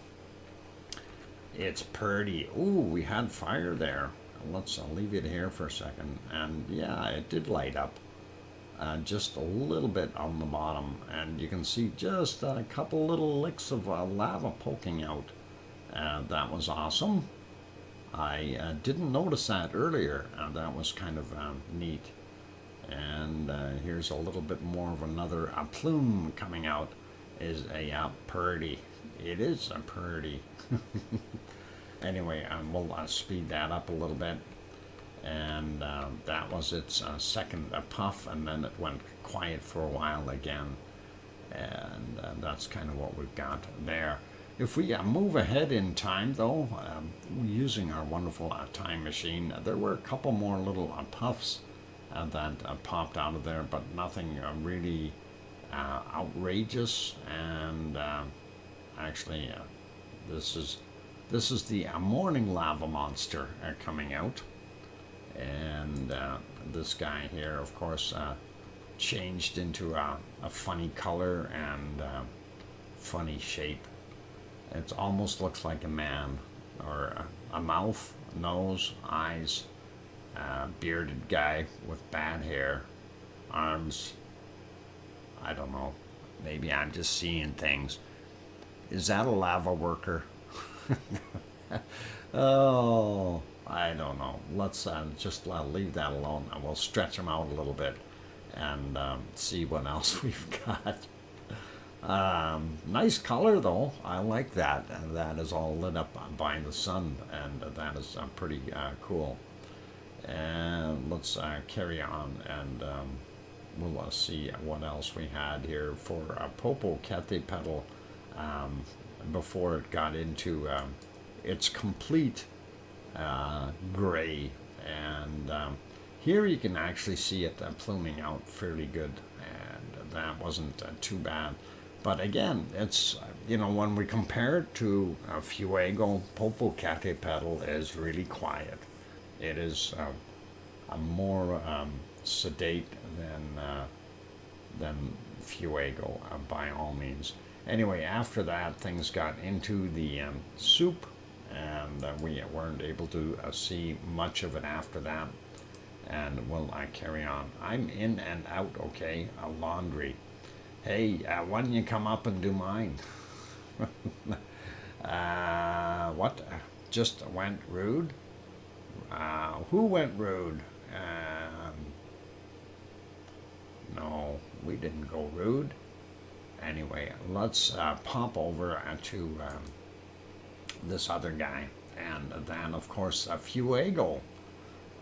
Speaker 1: It's pretty. Ooh, we had fire there. Let's leave it here for a second. And yeah, it did light up just a little bit on the bottom. And you can see just a couple little licks of lava poking out. That was awesome. I didn't notice that earlier. That was kind of neat. And here's a little bit more of another plume coming out. Is a purdy. It is a purdy. Anyway, we'll speed that up a little bit. And that was its second puff, and then it went quiet for a while again. And that's kind of what we've got there. If we move ahead in time, though, using our wonderful time machine, there were a couple more little puffs that popped out of there, but nothing really outrageous. And actually, this is the morning lava monster coming out, and this guy here, of course, changed into a funny color and funny shape. It almost looks like a man, or a mouth, nose, eyes, bearded guy with bad hair, arms. I don't know. Maybe I'm just seeing things. Is that a lava worker? Oh, I don't know. Let's just leave that alone, and we'll stretch them out a little bit and see what else we've got. Nice color, though. I like that. And that is all lit up by the sun, and that is pretty cool. And let's carry on, and we'll see what else we had here for Popocatépetl before it got into its complete gray. And here you can actually see it pluming out fairly good, and that wasn't too bad. But again, it's, when we compare it to Fuego, Popocatépetl is really quiet. It is a more sedate than Fuego, by all means. Anyway, after that, things got into the soup, and we weren't able to see much of it after that. And we'll carry on. I'm in and out, okay? Laundry. Hey, why don't you come up and do mine? What? Just went rude? Who went rude? No, we didn't go rude. Anyway, let's pop over to this other guy. And then, of course, Fuego.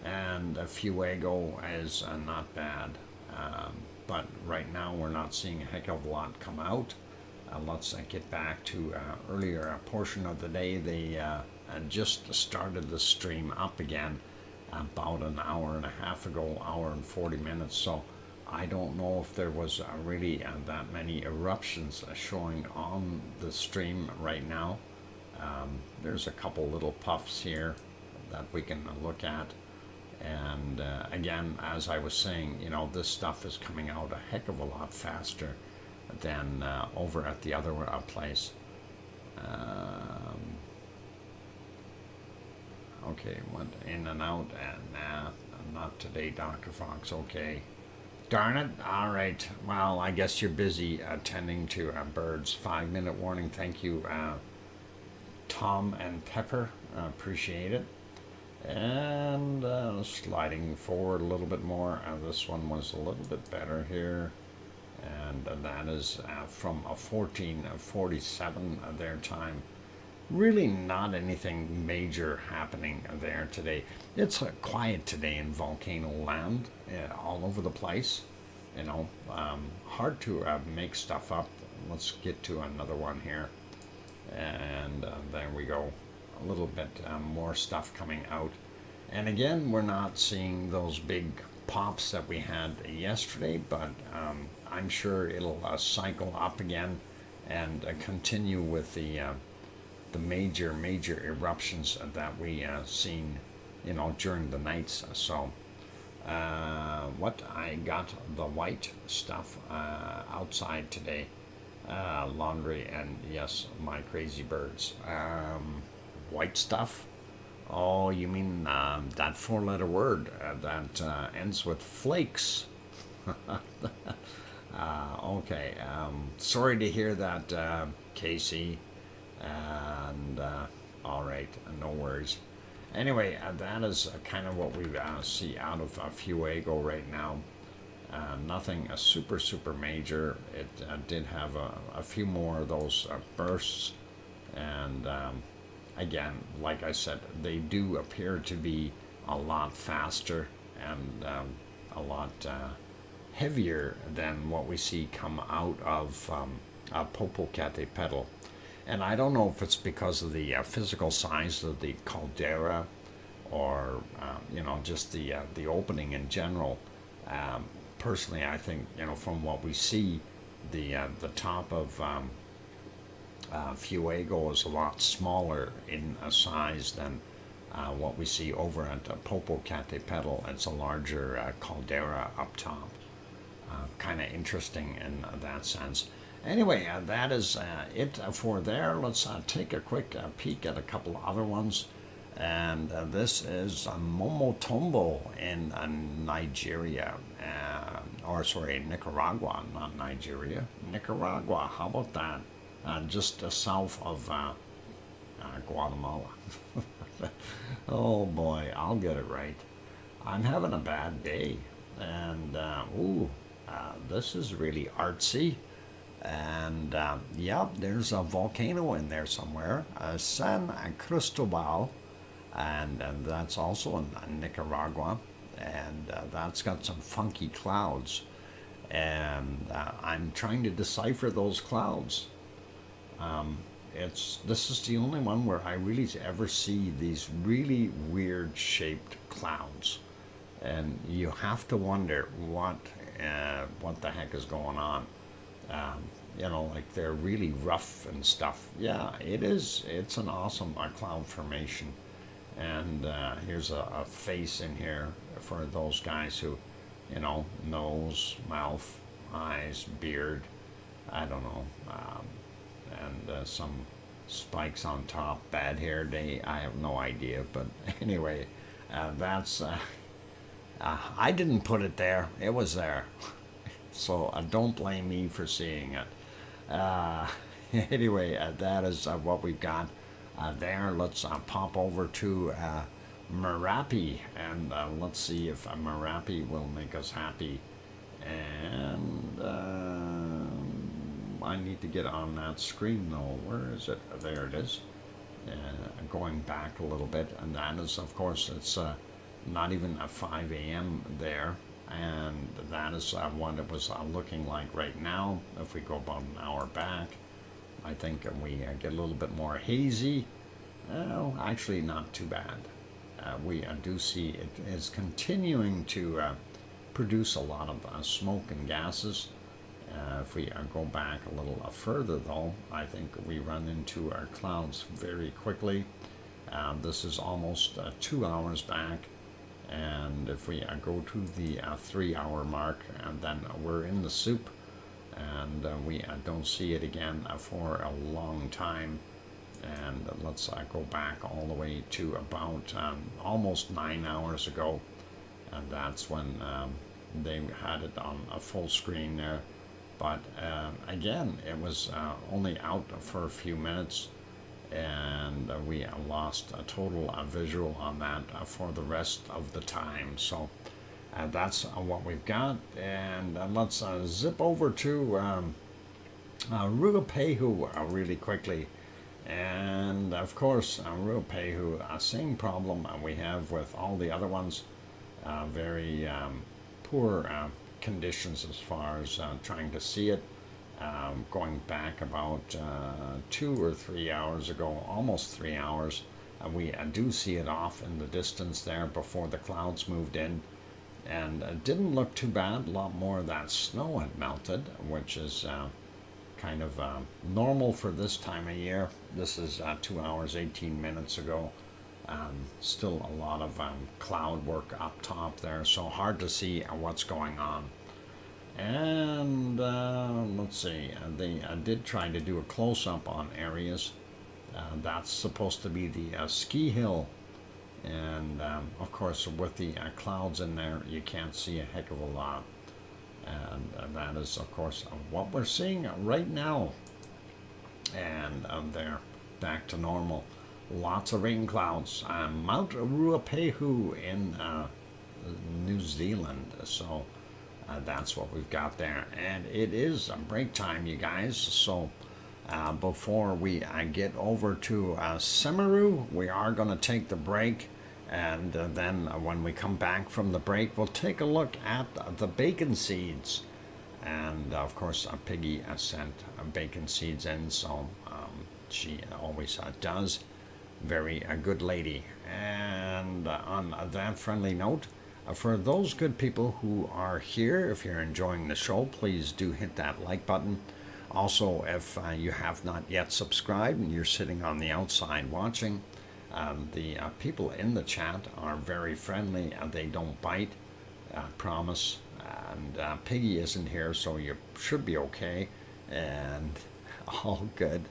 Speaker 1: And Fuego is not bad. But right now we're not seeing a heck of a lot come out. Let's get back to earlier portion of the day. They just started the stream up again about an hour and a half ago, hour and 40 minutes. So I don't know if there was really that many eruptions showing on the stream right now. There's a couple little puffs here that we can look at. And again, as I was saying, this stuff is coming out a heck of a lot faster than over at the other place. Okay, went in and out, and not today, Dr. Fox. Okay. Darn it. All right. Well, I guess you're busy attending to birds. 5-minute warning. Thank you, Tom and Pepper. Appreciate it. And sliding forward a little bit more. This one was a little bit better here. And that is from a 1447 their time. Really not anything major happening there today. It's quiet today in volcano land, all over the place. Hard to make stuff up. Let's get to another one here. And there we go. A little bit more stuff coming out. And again, we're not seeing those big pops that we had yesterday, but I'm sure it'll cycle up again and continue with the major eruptions that we seen, during the nights. So what I got the white stuff outside today, laundry, and yes, my crazy birds. White stuff. Oh, you mean that 4-letter word that ends with flakes? Okay. Sorry to hear that, Casey. And all right, no worries. Anyway, that is kind of what we see out of Fuego right now. Nothing super major. It did have a few more of those bursts, and again, like I said, they do appear to be a lot faster and a lot heavier than what we see come out of Popocatépetl. And I don't know if it's because of the physical size of the caldera, or just the opening in general. Personally, I think from what we see, the top of Fuego is a lot smaller in size than what we see over at Popocatépetl. It's a larger caldera up top. Kind of interesting in that sense. Anyway, that is it for there. Let's take a quick peek at a couple of other ones. And this is Momotombo in Nigeria. Nicaragua, not Nigeria. Nicaragua, how about that? Just south of Guatemala. Oh boy, I'll get it right. I'm having a bad day. And, this is really artsy. And there's a volcano in there somewhere, San Cristobal, and that's also in Nicaragua, and that's got some funky clouds, and I'm trying to decipher those clouds. This is the only one where I really ever see these really weird shaped clouds, and you have to wonder what the heck is going on. Like they're really rough and stuff. Yeah, it is. It's an awesome cloud formation. And here's a face in here for those guys who, nose, mouth, eyes, beard, I don't know, and some spikes on top, bad hair day, I have no idea. But anyway, that's, I didn't put it there, it was there. So don't blame me for seeing it. Anyway, that is what we've got there. Let's pop over to Merapi, and let's see if Merapi will make us happy. And I need to get on that screen though. Where is it? There it is. Going back a little bit, and that is, of course, it's not even a 5 a.m. there. And that is what it was looking like right now. If we go about an hour back, I think we get a little bit more hazy. Well, actually not too bad. We do see it is continuing to produce a lot of smoke and gases. If we go back a little further though, I think we run into our clouds very quickly. This is almost 2 hours back, and if we go to the 3 hour mark, and then we're in the soup, and we don't see it again for a long time. And let's go back all the way to about almost 9 hours ago, and that's when they had it on a full screen there. But again, it was only out for a few minutes, and we lost a total visual on that for the rest of the time. So that's what we've got, and let's zip over to Ruapehu really quickly. And of course, Ruapehu, same problem we have with all the other ones, very poor conditions as far as trying to see it. Going back about 2 or 3 hours ago, almost 3 hours, we do see it off in the distance there before the clouds moved in, and it didn't look too bad. A lot more of that snow had melted, which is kind of normal for this time of year. This is 2 hours 18 minutes ago. Still a lot of cloud work up top there, so hard to see what's going on. And let's see, they did try to do a close-up on areas. That's supposed to be the ski hill, and of course with the clouds in there you can't see a heck of a lot. And that is of course what we're seeing right now. And they're back to normal. Lots of rain clouds. Mount Ruapehu in New Zealand. So that's what we've got there. And it is break time, you guys. So before we get over to Semeru, we are going to take the break. And then when we come back from the break, we'll take a look at the bacon seeds. And of course, Piggy sent bacon seeds in, so she always does. Very good lady. And on that friendly note, for those good people who are here, if you're enjoying the show, please do hit that like button. Also, if you have not yet subscribed and you're sitting on the outside watching, the people in the chat are very friendly. They don't bite, promise. And Piggy isn't here, so you should be okay. And all good.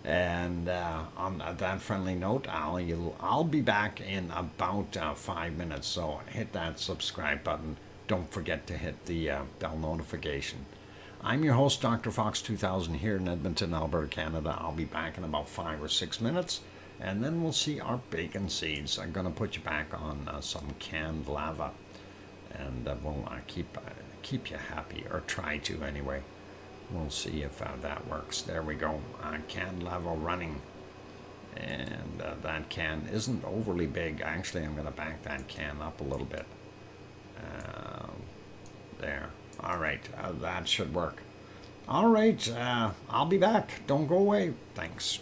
Speaker 1: And on that friendly note, I'll be back in about 5 minutes. So hit that subscribe button. Don't forget to hit the bell notification. I'm your host, DrFox2000, here in Edmonton, Alberta, Canada. I'll be back in about 5 or 6 minutes. And then we'll see our bacon seeds. I'm going to put you back on some canned lava. And we'll keep you happy, or try to anyway. We'll see if that works. There we go. Canned lava running. And that can isn't overly big. Actually, I'm going to back that can up a little bit. There. All right. That should work. All right. I'll be back. Don't go away. Thanks.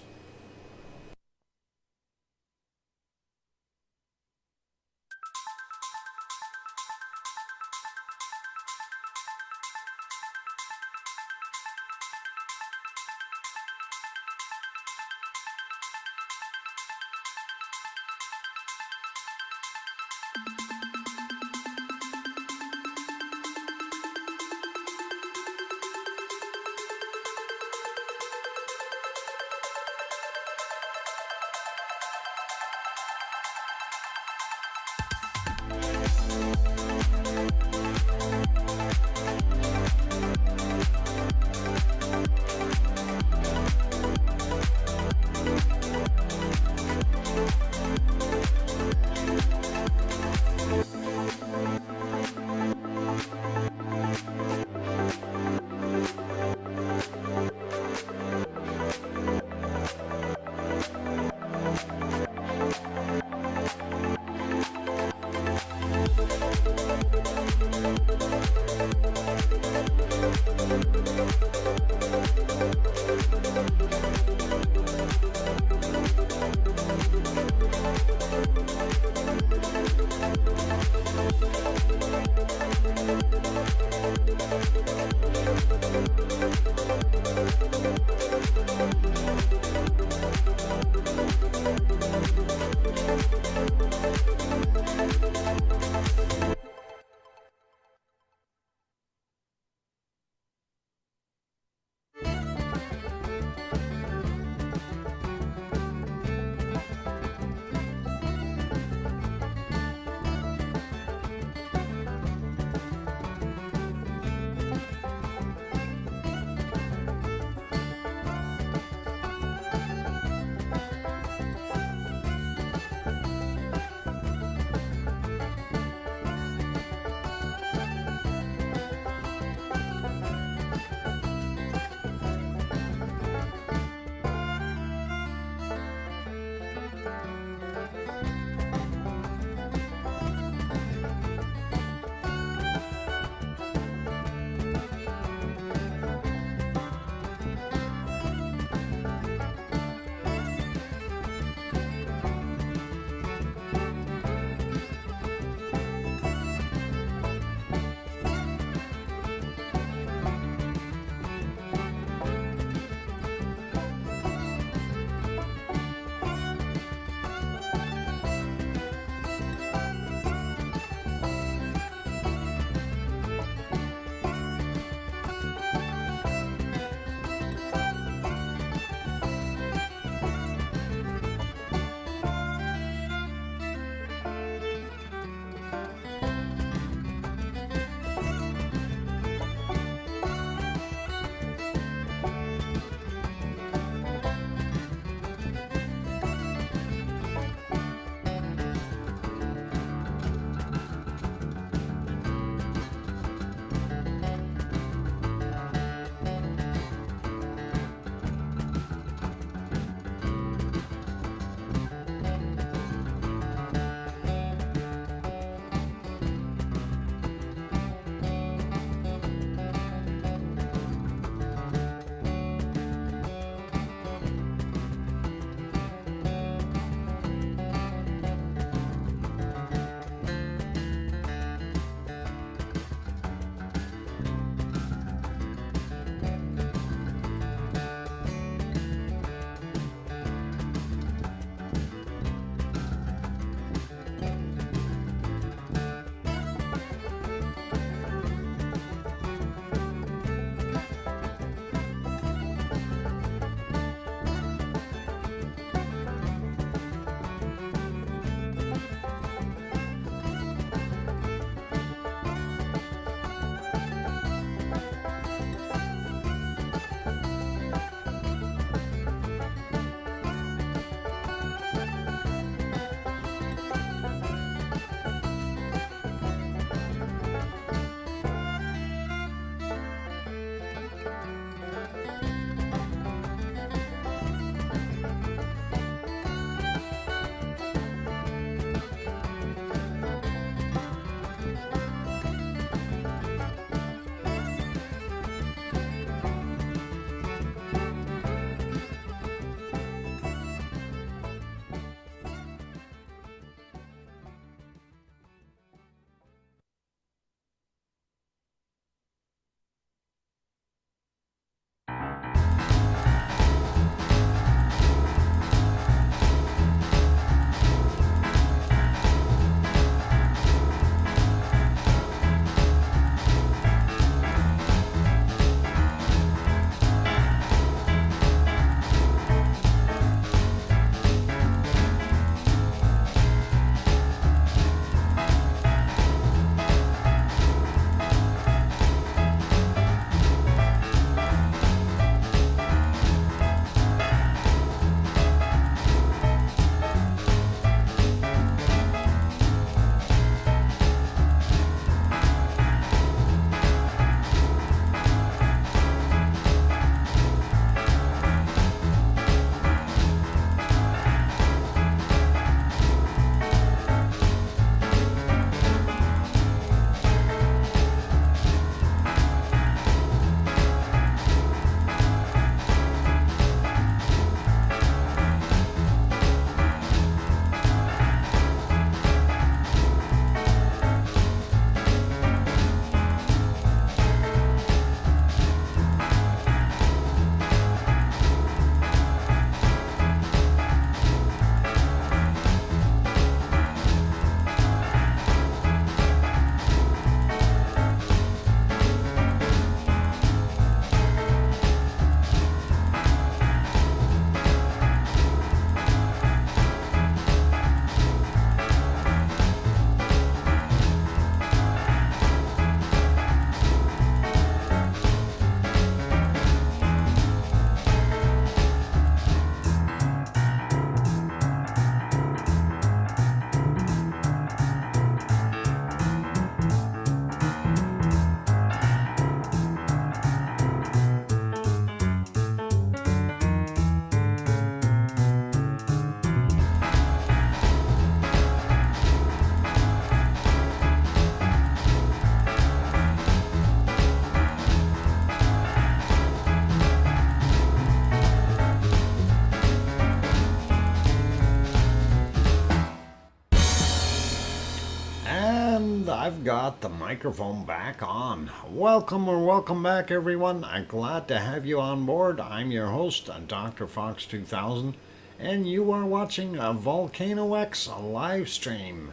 Speaker 1: I've got the microphone back on. Welcome back, everyone. I'm glad to have you on board. I'm your host, DrFox2000, and you are watching a VolcanoX live stream.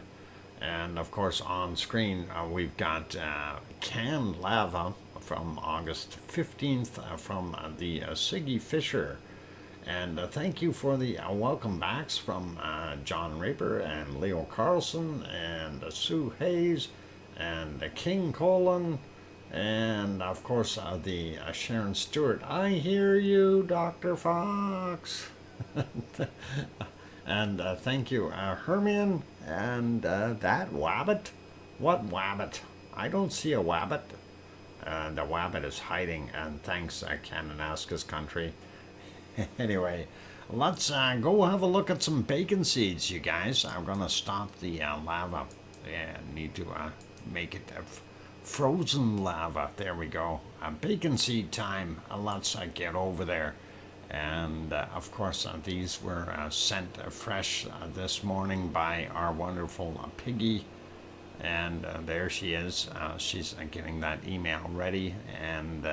Speaker 1: And of course, on screen, we've got canned lava from August 15th from the Siggy Fisher. And thank you for the welcome backs from John Raper and Leo Carlson and Sue Hayes and King Colin and of course the Sharon Stewart. I hear you, Dr. Fox. And thank you, Hermione and that wabbit. What wabbit? I don't see a wabbit. The wabbit is hiding, and thanks, Kananaskis country. Anyway, let's go have a look at some bacon seeds, you guys. I'm going to stop the lava. Yeah, need to make it frozen lava. There we go. Bacon seed time. Let's get over there. And, of course, these were sent fresh this morning by our wonderful Piggy. And there she is. She's getting that email ready. And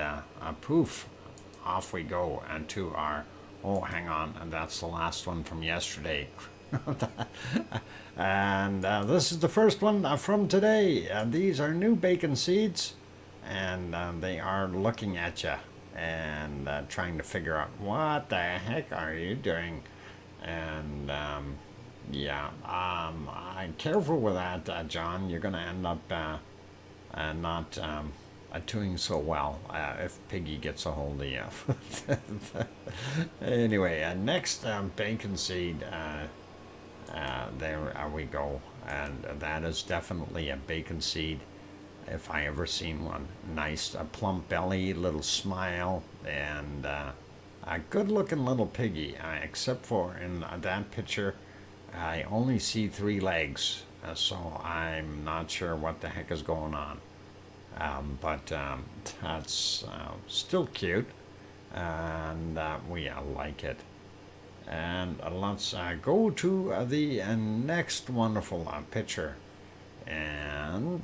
Speaker 1: poof, off we go to our... Oh, hang on, and that's the last one from yesterday. And this is the first one from today. These are new bacon seeds, and they are looking at you and trying to figure out what the heck are you doing. And yeah, I'm careful with that, John. You're going to end up not doing so well if Piggy gets a hold of you. Anyway, next bacon seed, there we go, and that is definitely a bacon seed if I ever seen one. Nice, a plump belly, little smile, and a good looking little piggy, except for in that picture I only see 3 legs, so I'm not sure what the heck is going on. But that's still cute, and we like it. And let's go to the next wonderful picture, and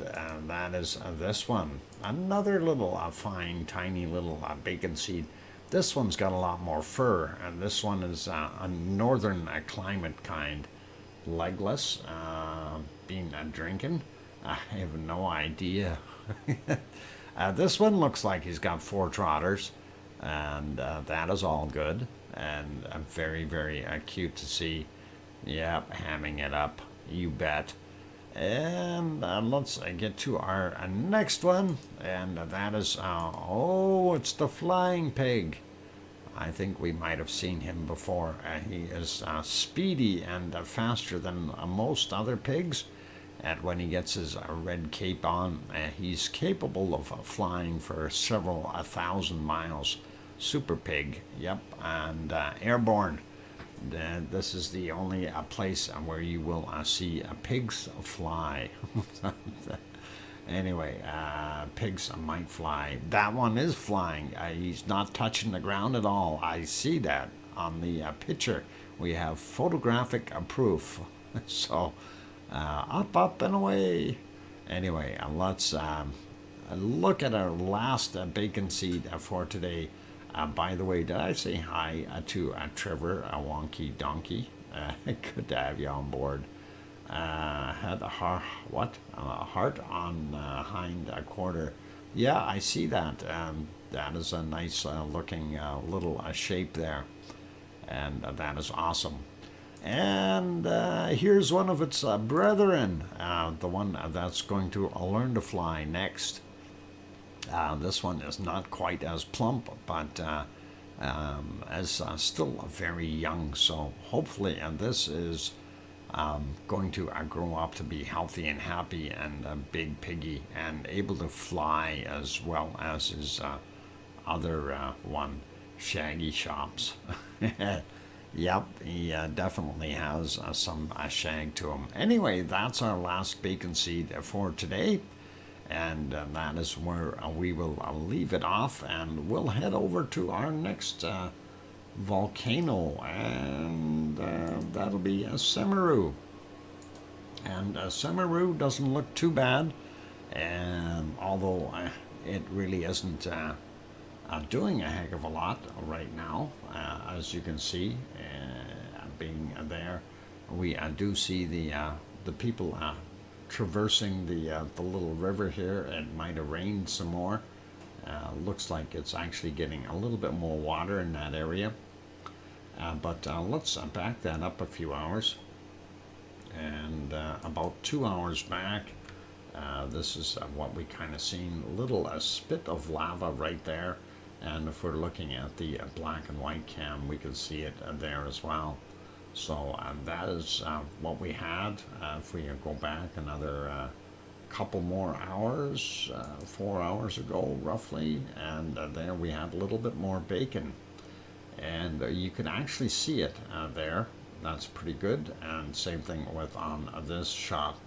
Speaker 1: that is this one. Another little fine, tiny little bacon seed. This one's got a lot more fur, and this one is a northern climate kind. Legless, being drinking. I have no idea. This one looks like he's got 4 trotters, and that is all good, and very, very cute to see. Yep, hamming it up, you bet. And let's get to our next one, and that is, oh, it's the flying pig. I think we might have seen him before. He is speedy and faster than most other pigs. And when he gets his red cape on, he's capable of flying for several 1,000 miles. Super pig, yep, and airborne. This is the only place where you will see pigs fly. Anyway, pigs might fly. That one is flying. He's not touching the ground at all. I see that on the picture. We have photographic proof. So... up and away. Anyway, let's look at our last bacon seed for today. By the way, did I say hi to Trevor, a wonky donkey? Good to have you on board. Had a heart on hind quarter. Yeah, I see that. That is a nice looking little shape there, and that is awesome. And here's one of its brethren, the one that's going to learn to fly next. This one is not quite as plump, but as still very young. So hopefully, and this is going to grow up to be healthy and happy and a big piggy and able to fly as well as his other one, Shaggy Shops. Yep, he definitely has some shag to him. Anyway, that's our last bacon seed for today. And that is where we will leave it off. And we'll head over to our next volcano. And that'll be Semeru. And Semeru doesn't look too bad. And although it really isn't doing a heck of a lot right now, as you can see, being there, we do see the people traversing the little river here. It might have rained some more. Looks like it's actually getting a little bit more water in that area. But let's back that up a few hours. And about 2 hours back, this is what we kind of seen, a little spit of lava right there. And if we're looking at the black and white cam, we can see it there as well. So that is what we had. If we go back another couple more hours, 4 hours ago roughly, and there we have a little bit more bacon. And you can actually see it there. That's pretty good. And same thing with on this shot.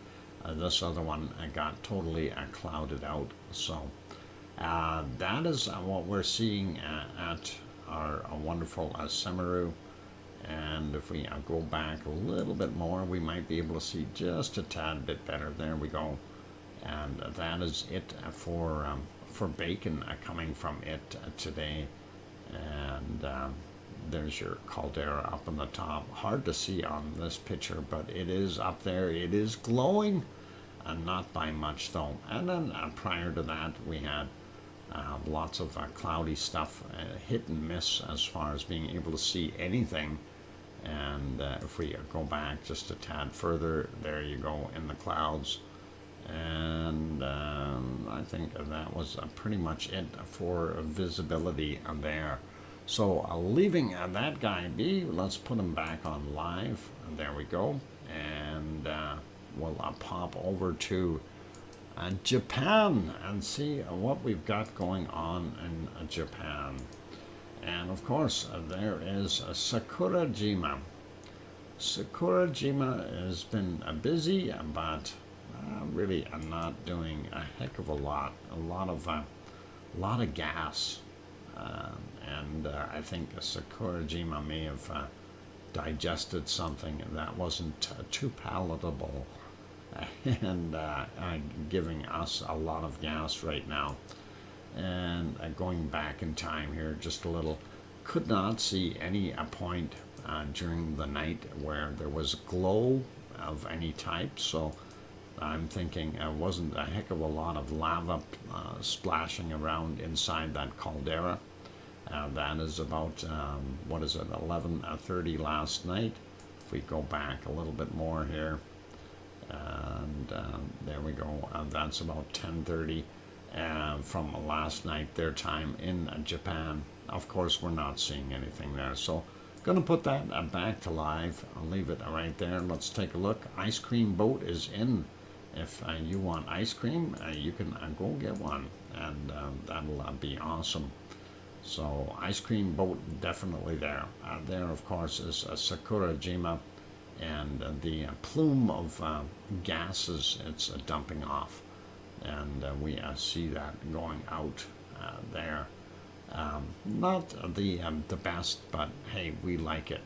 Speaker 1: This other one got totally clouded out. So that is what we're seeing at our wonderful Semeru. And if we go back a little bit more, we might be able to see just a tad bit better. There we go. And that is it for bacon coming from it today. And there's your caldera up on the top. Hard to see on this picture, but it is up there. It is glowing, not by much though. And then prior to that, we had lots of cloudy stuff, hit and miss as far as being able to see anything. And if we go back just a tad further, there you go in the clouds. And I think that was pretty much it for visibility there. So leaving that guy be, let's put him back on live. And there we go. And we'll pop over to Japan and see what we've got going on in Japan. And of course, there is Sakurajima. Sakurajima has been busy, but really not doing a heck of a lot. A lot of gas. And I think Sakurajima may have digested something that wasn't too palatable and giving us a lot of gas right now. And going back in time here just a little, could not see any point during the night where there was glow of any type. So I'm thinking it wasn't a heck of a lot of lava splashing around inside that caldera. That is about, 11:30 last night. If we go back a little bit more here, and there we go. That's about 10:30 from last night, their time in Japan. Of course, we're not seeing anything there. So going to put that back to live. I'll leave it right there. Let's take a look. Ice cream boat is in. If you want ice cream, you can go get one, and that'll be awesome. So ice cream boat definitely there. There, of course, is Sakurajima, and the plume of gases it's dumping off, and we see that going out there. Not the best, but hey, we like it.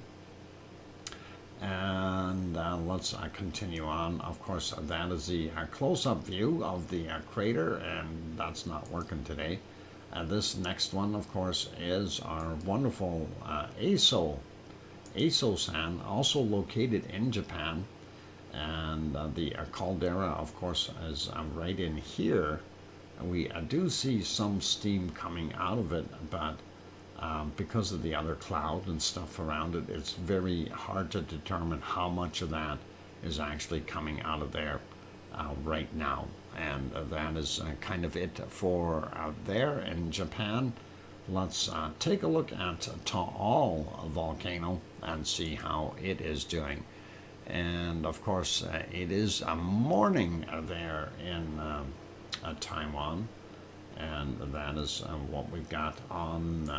Speaker 1: And let's continue on. Of course, that is the close-up view of the crater, and that's not working today. This next one, of course, is our wonderful Aso-san, also located in Japan. And the caldera, of course, is right in here. We do see some steam coming out of it, but because of the other cloud and stuff around it, it's very hard to determine how much of that is actually coming out of there right now. And that is kind of it for out there in Japan. Let's take a look at Taal volcano and see how it is doing. And of course, it is a morning there in Taiwan, and that is what we've got on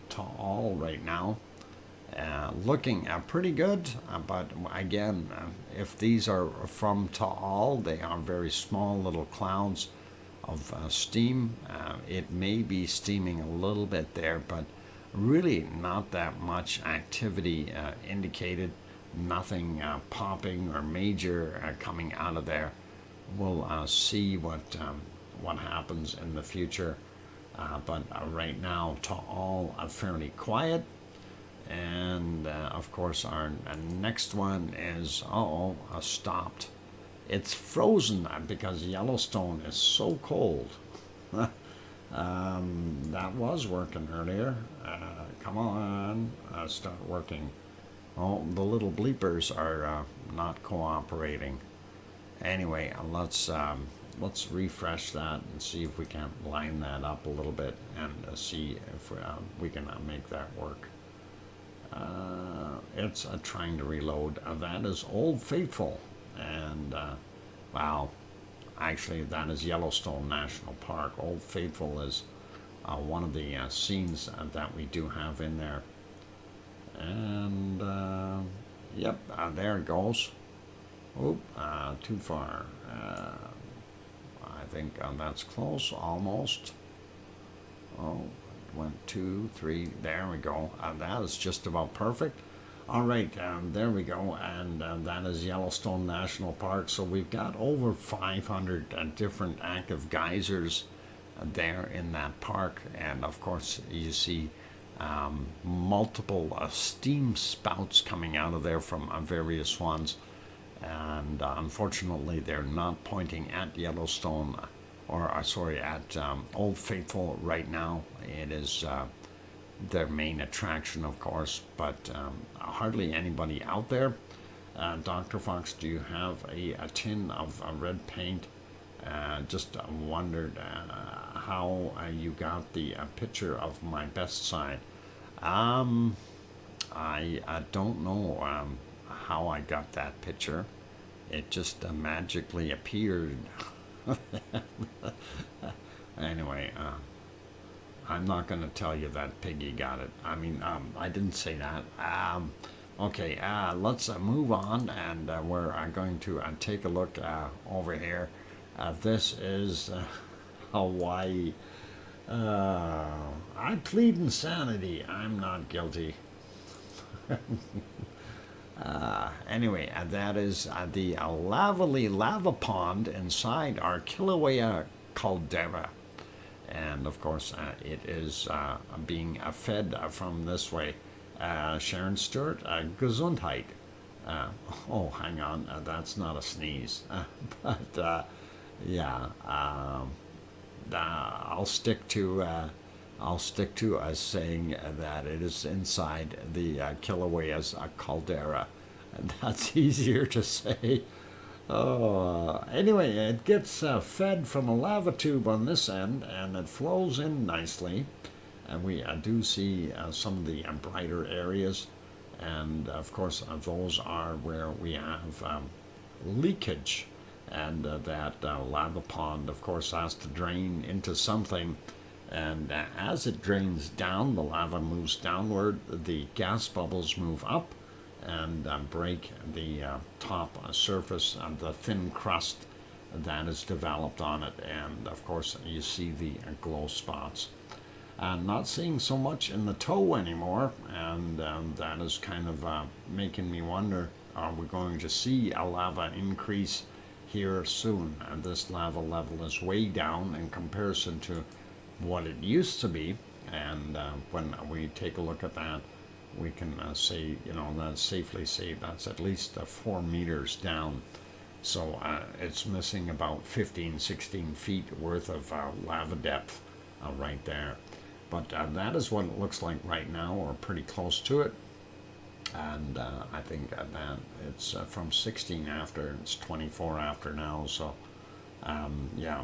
Speaker 1: Taal right now. Looking pretty good, but again, if these are from Taal, they are very small little clouds of steam. It may be steaming a little bit there, but really not that much activity indicated. Nothing popping or major coming out of there. We'll see what what happens in the future. But right now, to all fairly quiet. And of course, our next one is stopped. It's frozen because Yellowstone is so cold. That was working earlier. Come on, start working. Oh, the little bleepers are not cooperating. Anyway, let's refresh that and see if we can line that up a little bit and see if we can make that work. It's trying to reload. That is Old Faithful, and wow, actually that is Yellowstone National Park. Old Faithful is one of the scenes that we do have in there, and yep, there it goes. Oop, too far. I think that's close, almost. Oh, 1, 2, 3, there we go. That is just about perfect. All right, there we go, and that is Yellowstone National Park. So we've got over 500 different active geysers there in that park, and of course you see multiple steam spouts coming out of there from various ones, and unfortunately they're not pointing at Yellowstone, or sorry, at Old Faithful right now. It is their main attraction, of course, but hardly anybody out there. Dr. Fox, do you have a tin of red paint? Just wondered how you got the picture of my best side. I don't know how I got that picture. It just magically appeared. Anyway, I'm not going to tell you that Piggy got it. I mean, I didn't say that. Okay, let's move on, and we're going to take a look over here. This is Hawaii. I plead insanity. I'm not guilty. Anyway, that is the Lavely lava pond inside our Kilauea caldera. And of course, it is being fed from this way. Sharon Stewart, Gesundheit. Oh, hang on, that's not a sneeze. But yeah, I'll stick to saying that it is inside the Kilauea's caldera, and that's easier to say. Oh, anyway, it gets fed from a lava tube on this end, and it flows in nicely. And we do see some of the brighter areas, and of course those are where we have leakage, and that lava pond, of course, has to drain into something. And as it drains down, the lava moves downward, the gas bubbles move up and break the top surface of the thin crust that is developed on it. And of course, you see the glow spots. Not seeing so much in the toe anymore, and that is kind of making me wonder, are we going to see a lava increase here soon? And this lava level is way down in comparison to what it used to be, and when we take a look at that, we can say, safely say that's at least 4 meters down. So it's missing about 15, 16 feet worth of lava depth right there. But that is what it looks like right now, or pretty close to it. And I think that it's from 16 after, it's 24 after now, so yeah,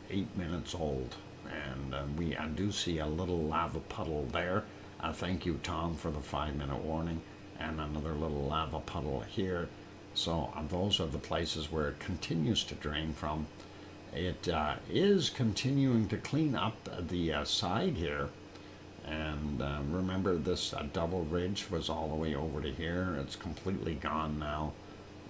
Speaker 1: 8 minutes old. And we do see a little lava puddle there. Thank you, Tom, for the 5-minute warning. And another little lava puddle here. So those are the places where it continues to drain from. It is continuing to clean up the side here. And remember, this double ridge was all the way over to here. It's completely gone now.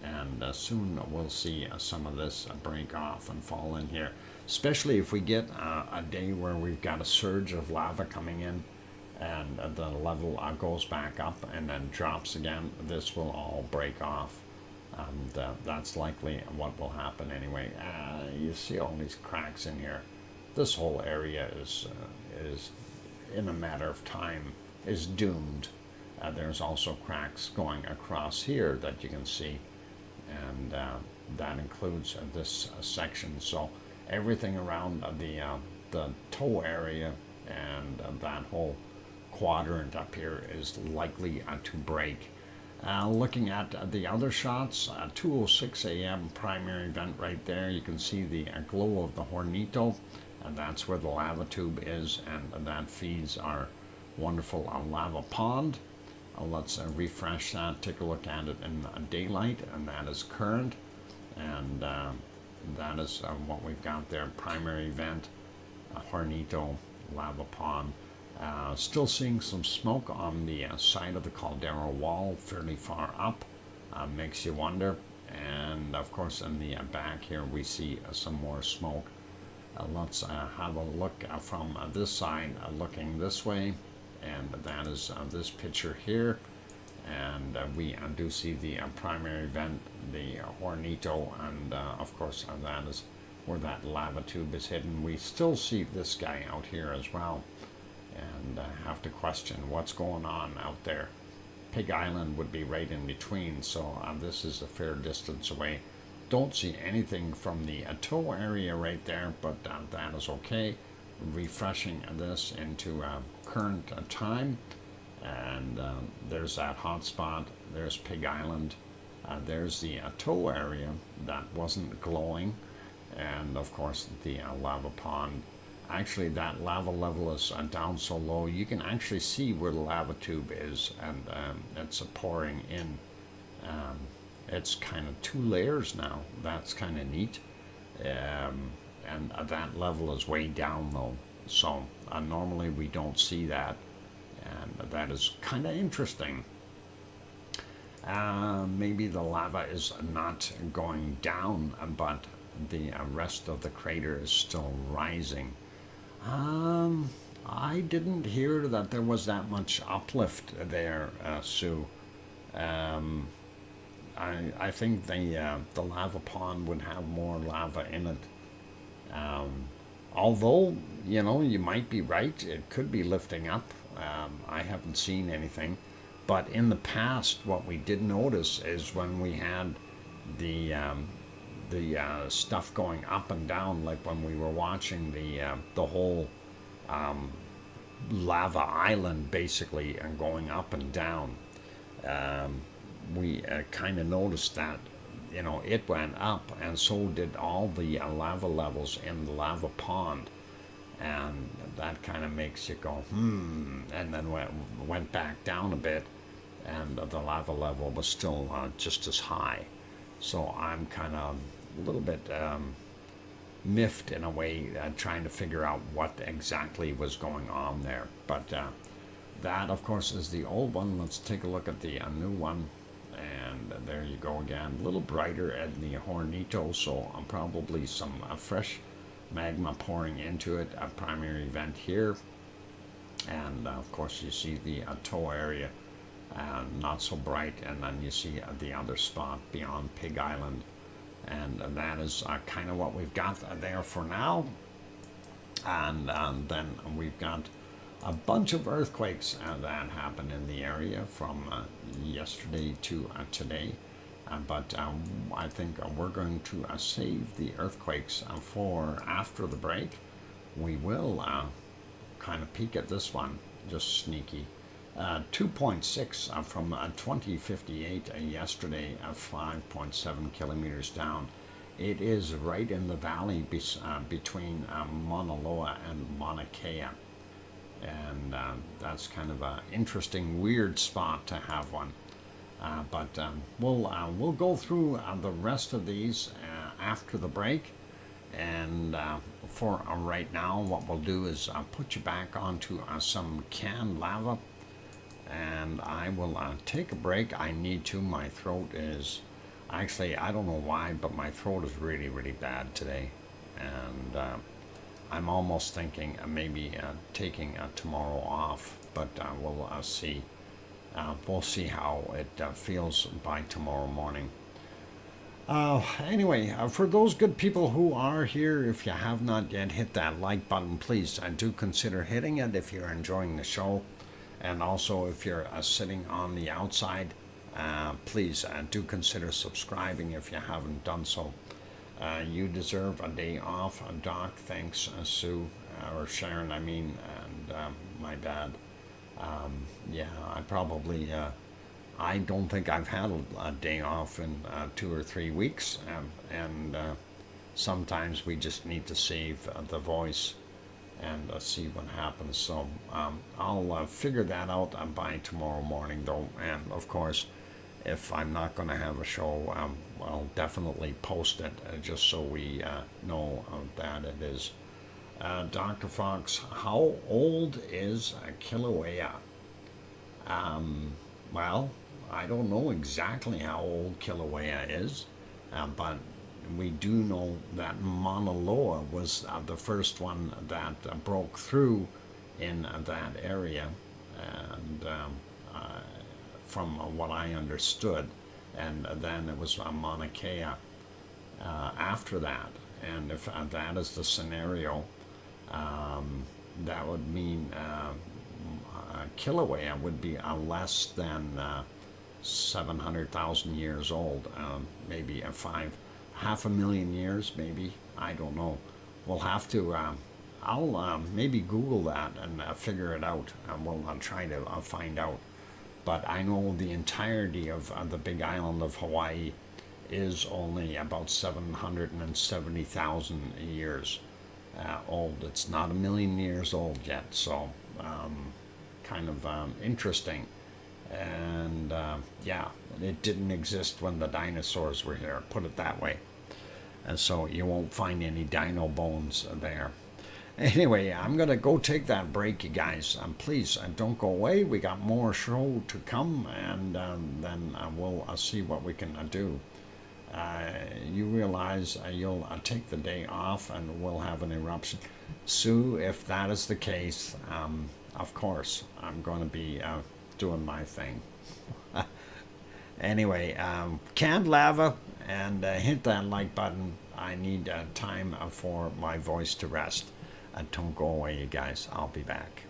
Speaker 1: And soon we'll see some of this break off and fall in here. Especially if we get a day where we've got a surge of lava coming in, and the level goes back up and then drops again. This will all break off. That's likely what will happen anyway. You see all these cracks in here. This whole area is in a matter of time is doomed. There's also cracks going across here that you can see, and that includes this section. So everything around the toe area and that whole quadrant up here is likely to break. Looking at the other shots, 2:06 a.m. primary vent right there. You can see the glow of the Hornito, and that's where the lava tube is, and that feeds our wonderful lava pond. Let's refresh that, take a look at it in daylight, and that is current, and that is what we've got there. Primary vent, Hornito, lava pond. Still seeing some smoke on the side of the caldera wall, fairly far up. Makes you wonder. And of course, in the back here, we see some more smoke. Let's have a look from this side, looking this way. And that is this picture here. And we do see the primary vent, the Hornito, and of course, that is where that lava tube is hidden. We still see this guy out here as well, and have to question what's going on out there. Pig Island would be right in between, so this is a fair distance away. Don't see anything from the toe area right there, but that is okay. Refreshing this into current time, and there's that hot spot. There's Pig Island. There's the toe area that wasn't glowing, and of course the lava pond. Actually, that lava level is down so low you can actually see where the lava tube is, and it's pouring in. It's kind of 2 layers now. That's kind of neat. And that level is way down though, so normally we don't see that, and that is kind of interesting. Maybe the lava is not going down, but the rest of the crater is still rising. I didn't hear that there was that much uplift there, Sue. I think the lava pond would have more lava in it. Although, you might be right, it could be lifting up. I haven't seen anything. But in the past, what we did notice is when we had the stuff going up and down, like when we were watching the whole lava island basically and going up and down, we kind of noticed that it went up, and so did all the lava levels in the lava pond, and that kind of makes you go and then went back down a bit, and the lava level was still just as high. So I'm kind of a little bit miffed in a way, trying to figure out what exactly was going on there. But that, of course, is the old one. Let's take a look at the new one. And there you go again, a little brighter at the Hornito, so probably some fresh magma pouring into it. A primary vent here, and of course you see the toe area, not so bright, and then you see the other spot beyond Pig Island, and that is kind of what we've got there for now. And then we've got a bunch of earthquakes that happened in the area from yesterday to today. But I think we're going to save the earthquakes for after the break. We will kind of peek at this one, just sneaky. 2.6 from 2058 yesterday, 5.7 kilometers down. It is right in the valley between Mauna Loa and Mauna Kea. And that's kind of an interesting, weird spot to have one. But we'll go through the rest of these after the break. And for right now, what we'll do is put you back onto some canned lava. And I will take a break. I need to. My throat is... Actually, I don't know why, but my throat is really, really bad today. And... I'm almost thinking maybe taking tomorrow off, but we'll see. We'll see how it feels by tomorrow morning. Anyway, for those good people who are here, if you have not yet hit that like button, please do consider hitting it if you're enjoying the show. And also, if you're sitting on the outside, please do consider subscribing if you haven't done so. You deserve a day off. Doc, thanks, Sue, or Sharon, I mean, and my bad. Yeah, I don't think I've had a day off in 2 or 3 weeks, and sometimes we just need to save the voice and see what happens. So I'll figure that out by tomorrow morning, though. And of course, if I'm not going to have a show, I'll definitely post it just so we know that it is. Dr. Fox, how old is Kilauea? Well, I don't know exactly how old Kilauea is, but we do know that Mauna Loa was the first one that broke through in that area, and from what I understood, and then it was Mauna Kea after that. And if that is the scenario, that would mean Kilauea would be less than 700,000 years old, maybe half a million years, maybe. I don't know. We'll have to. I'll maybe Google that and figure it out, and we'll try to find out. But I know the entirety of the Big Island of Hawaii is only about 770,000 years old. It's not a million years old yet, so kind of interesting. And yeah, it didn't exist when the dinosaurs were here, put it that way. And so you won't find any dino bones there. Anyway, I'm going to go take that break, you guys. Please don't go away. We got more show to come, and then we'll see what we can do. You realize you'll take the day off and we'll have an eruption. Sue, if that is the case, of course, I'm going to be doing my thing. Anyway, canned lava, and hit that like button. I need time for my voice to rest. Don't go away, you guys. I'll be back.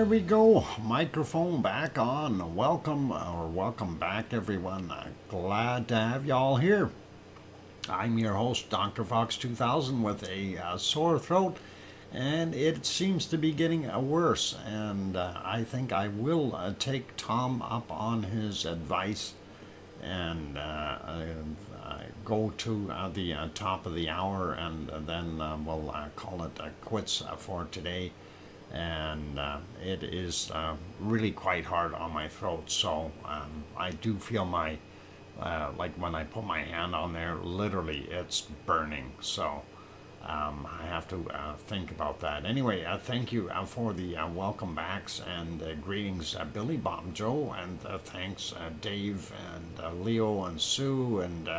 Speaker 1: we go. Microphone back on. Welcome back, everyone. Glad to have y'all here. I'm your host, DrFox2000, with a sore throat, and it seems to be getting worse. And I think I will take Tom up on his advice and go to the top of the hour, and then we'll call it quits for today. And it is really quite hard on my throat, so I do feel my like when I put my hand on there, literally it's burning. So I have to think about that. Anyway, thank you for the welcome backs and greetings, Billy, Bob, Joe, and thanks Dave and Leo and Sue and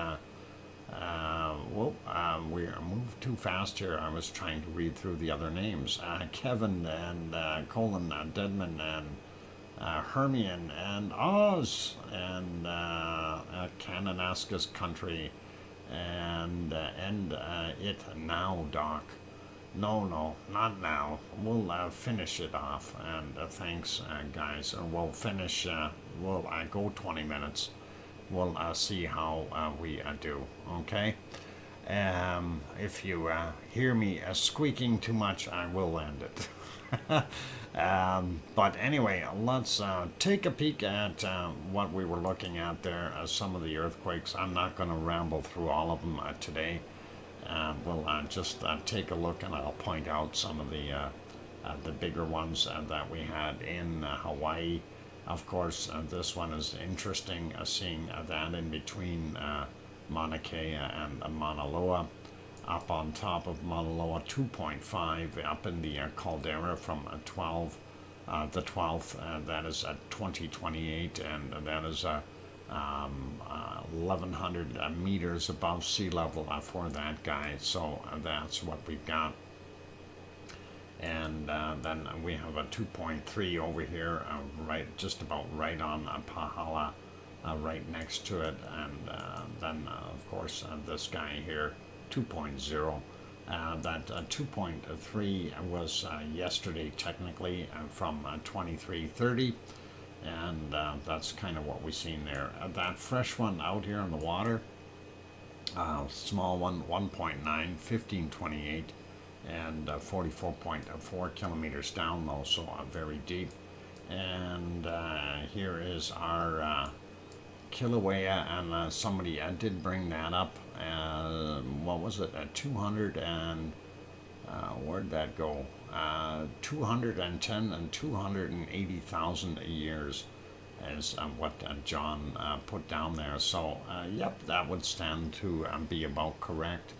Speaker 1: we moved too fast here. I was trying to read through the other names. Kevin and Colin Deadman and Hermione and Oz and Kananaskis Country and it now, Doc. No, not now. We'll finish it off. And thanks, guys. We'll finish. We'll go 20 minutes. We'll see how we do. Okay. If you hear me squeaking too much, I will end it. But anyway, let's take a peek at what we were looking at there, some of the earthquakes. I'm not going to ramble through all of them today. We'll just take a look, and I'll point out some of the bigger ones that we had in Hawaii. Of course, this one is interesting, seeing that in between Mauna Kea and Mauna Loa. Up on top of Mauna Loa, 2.5, up in the caldera from the 12th, that is at 2028, and that is 1,100 meters above sea level for that guy. So that's what we've got. And then we have a 2.3 over here, just about right on Pahala, right next to it. And then, of course, this guy here, 2.0. That 2.3 was yesterday, technically, from 2330. And that's kind of what we've seen there. That fresh one out here in the water, small one, 1.9, 1528. And 44.4 kilometers down, though, so very deep. And here is our Kilauea, and somebody did bring that up. What was it? 200 and where'd that go? 210 and 280,000 years is what John put down there. So, yep, that would stand to be about correct.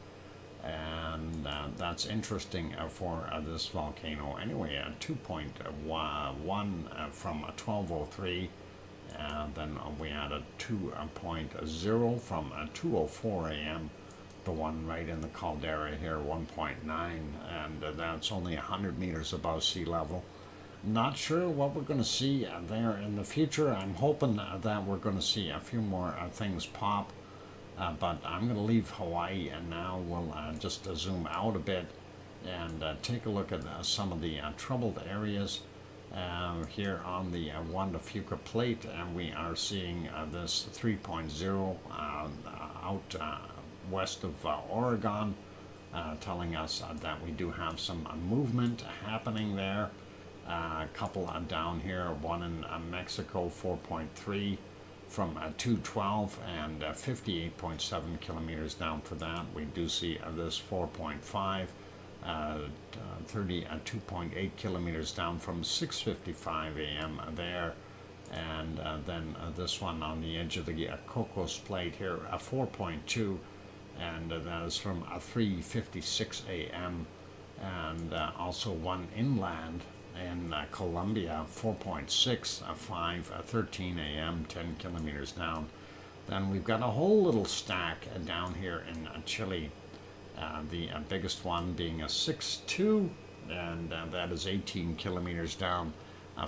Speaker 1: And that's interesting for this volcano. Anyway, 2.1 from 1203, and then we had a 2.0 from 2:04 a.m. The one right in the caldera here, 1.9, and that's only 100 meters above sea level. Not sure what we're going to see there in the future. I'm hoping that we're going to see a few more things pop. But I'm going to leave Hawaii, and now we'll just zoom out a bit and take a look at some of the troubled areas here on the Juan de Fuca plate. And we are seeing this 3.0 out west of Oregon, telling us that we do have some movement happening there. A couple down here, one in Mexico, 4.3. From 212 and 58.7 kilometers down for that. We do see this 4.5, 32.8 kilometers down from 6:55 a.m. there. And then this one on the edge of the Cocos plate here, 4.2, and that is from 3:56 a.m. And also one inland in Colombia, 4.6, 5:13 a.m., 10 kilometers down. Then we've got a whole little stack down here in Chile, the biggest one being a 6.2, and that is 18 kilometers down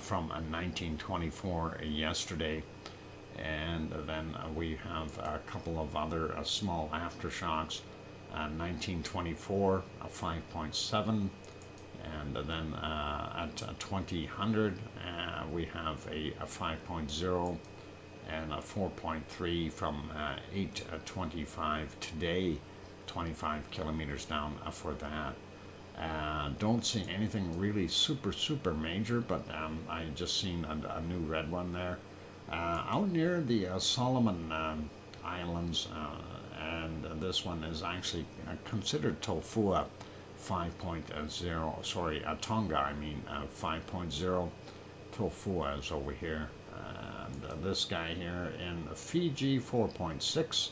Speaker 1: from 1924 yesterday. And then we have a couple of other small aftershocks, 1924, 5.7, and then at 2000 we have a 5.0 and a 4.3 from 8:25 today, 25 kilometers down for that. Don't see anything really super major, but I just seen a new red one there. Out near the Solomon Islands, and this one is actually considered Tofua 5.0, sorry, Tonga, I mean 5.0. Tofua is over here. And this guy here in Fiji 4.6,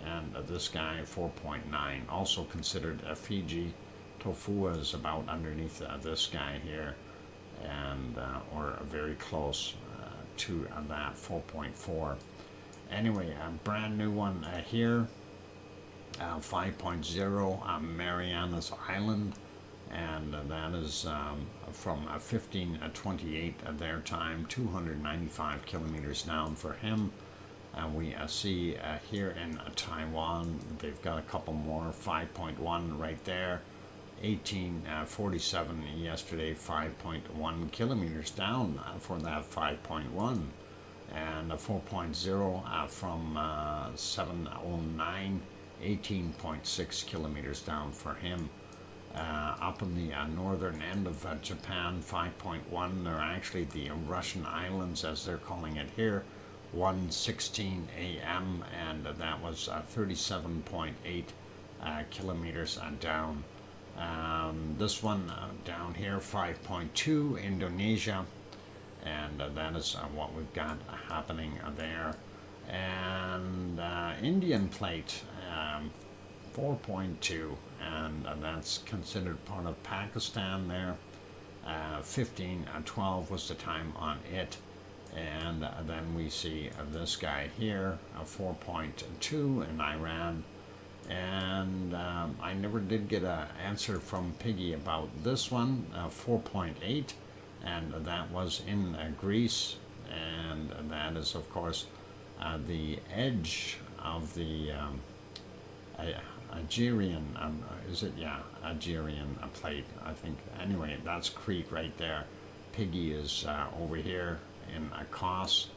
Speaker 1: and this guy 4.9, also considered a Fiji. Tofua is about underneath this guy here, and or very close to that 4.4. Anyway, a brand new one here, 5.0 Marianas Island, and that is from 15:28 their time, 295 kilometers down for him. We see here in Taiwan, they've got a couple more, 5.1 right there, 1847 yesterday, 5.1 kilometers down for that 5.1, and a 4.0 from 709, 18.6 kilometers down for him. Up in the northern end of Japan, 5.1. They're actually the Russian islands, as they're calling it here, 1:16 a.m., and that was 37.8 kilometers down. This one down here, 5.2, Indonesia, and that is what we've got happening there. And Indian plate, 4.2, and that's considered part of Pakistan there. 15:12 was the time on it. And then we see this guy here, 4.2 in Iran. And I never did get an answer from Piggy about this one, 4.8, and that was in Greece, and that is, of course, the edge of the Algerian, is it? Yeah, Algerian plate, I think. Anyway, that's Crete right there. Piggy is over here in Kos.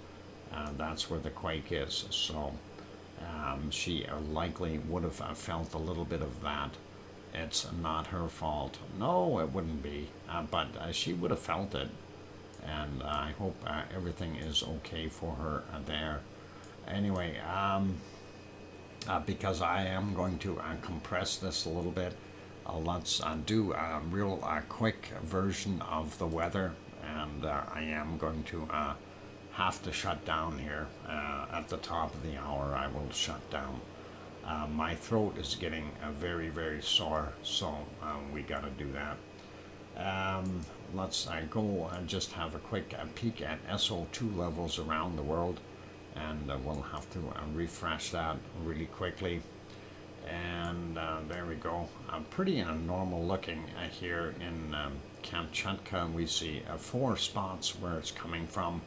Speaker 1: That's where the quake is. So she likely would have felt a little bit of that. It's not her fault. No, it wouldn't be. But she would have felt it. And I hope everything is okay for her there. Anyway, because I am going to compress this a little bit, let's do a real quick version of the weather, and I am going to have to shut down here at the top of the hour. I will shut down. My throat is getting very sore, so we got to do that. Let's go and just have a quick peek at SO2 levels around the world, and we'll have to refresh that really quickly. And there we go. Pretty normal looking here in Kamchatka. We see 4 spots where it's coming from,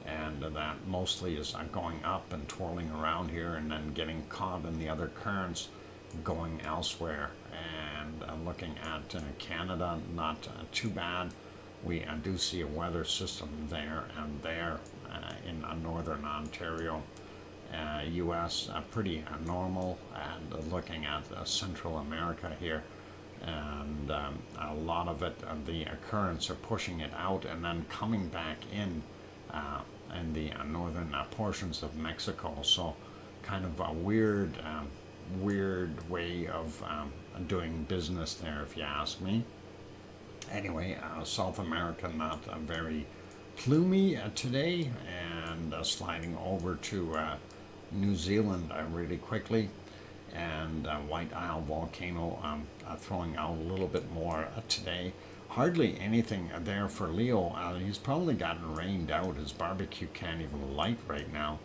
Speaker 1: and that mostly is going up and twirling around here and then getting caught in the other currents going elsewhere. And looking at Canada, not too bad. We do see a weather system there and there in northern Ontario. U.S. Pretty normal, and looking at Central America here, and a lot of it, the currents are pushing it out and then coming back in the northern portions of Mexico. So kind of a weird way of doing business there, if you ask me. Anyway, South America not very plumy today, and sliding over to New Zealand really quickly, and White Isle volcano throwing out a little bit more today. Hardly anything there for Leo. He's probably gotten rained out. His barbecue can't even light right now.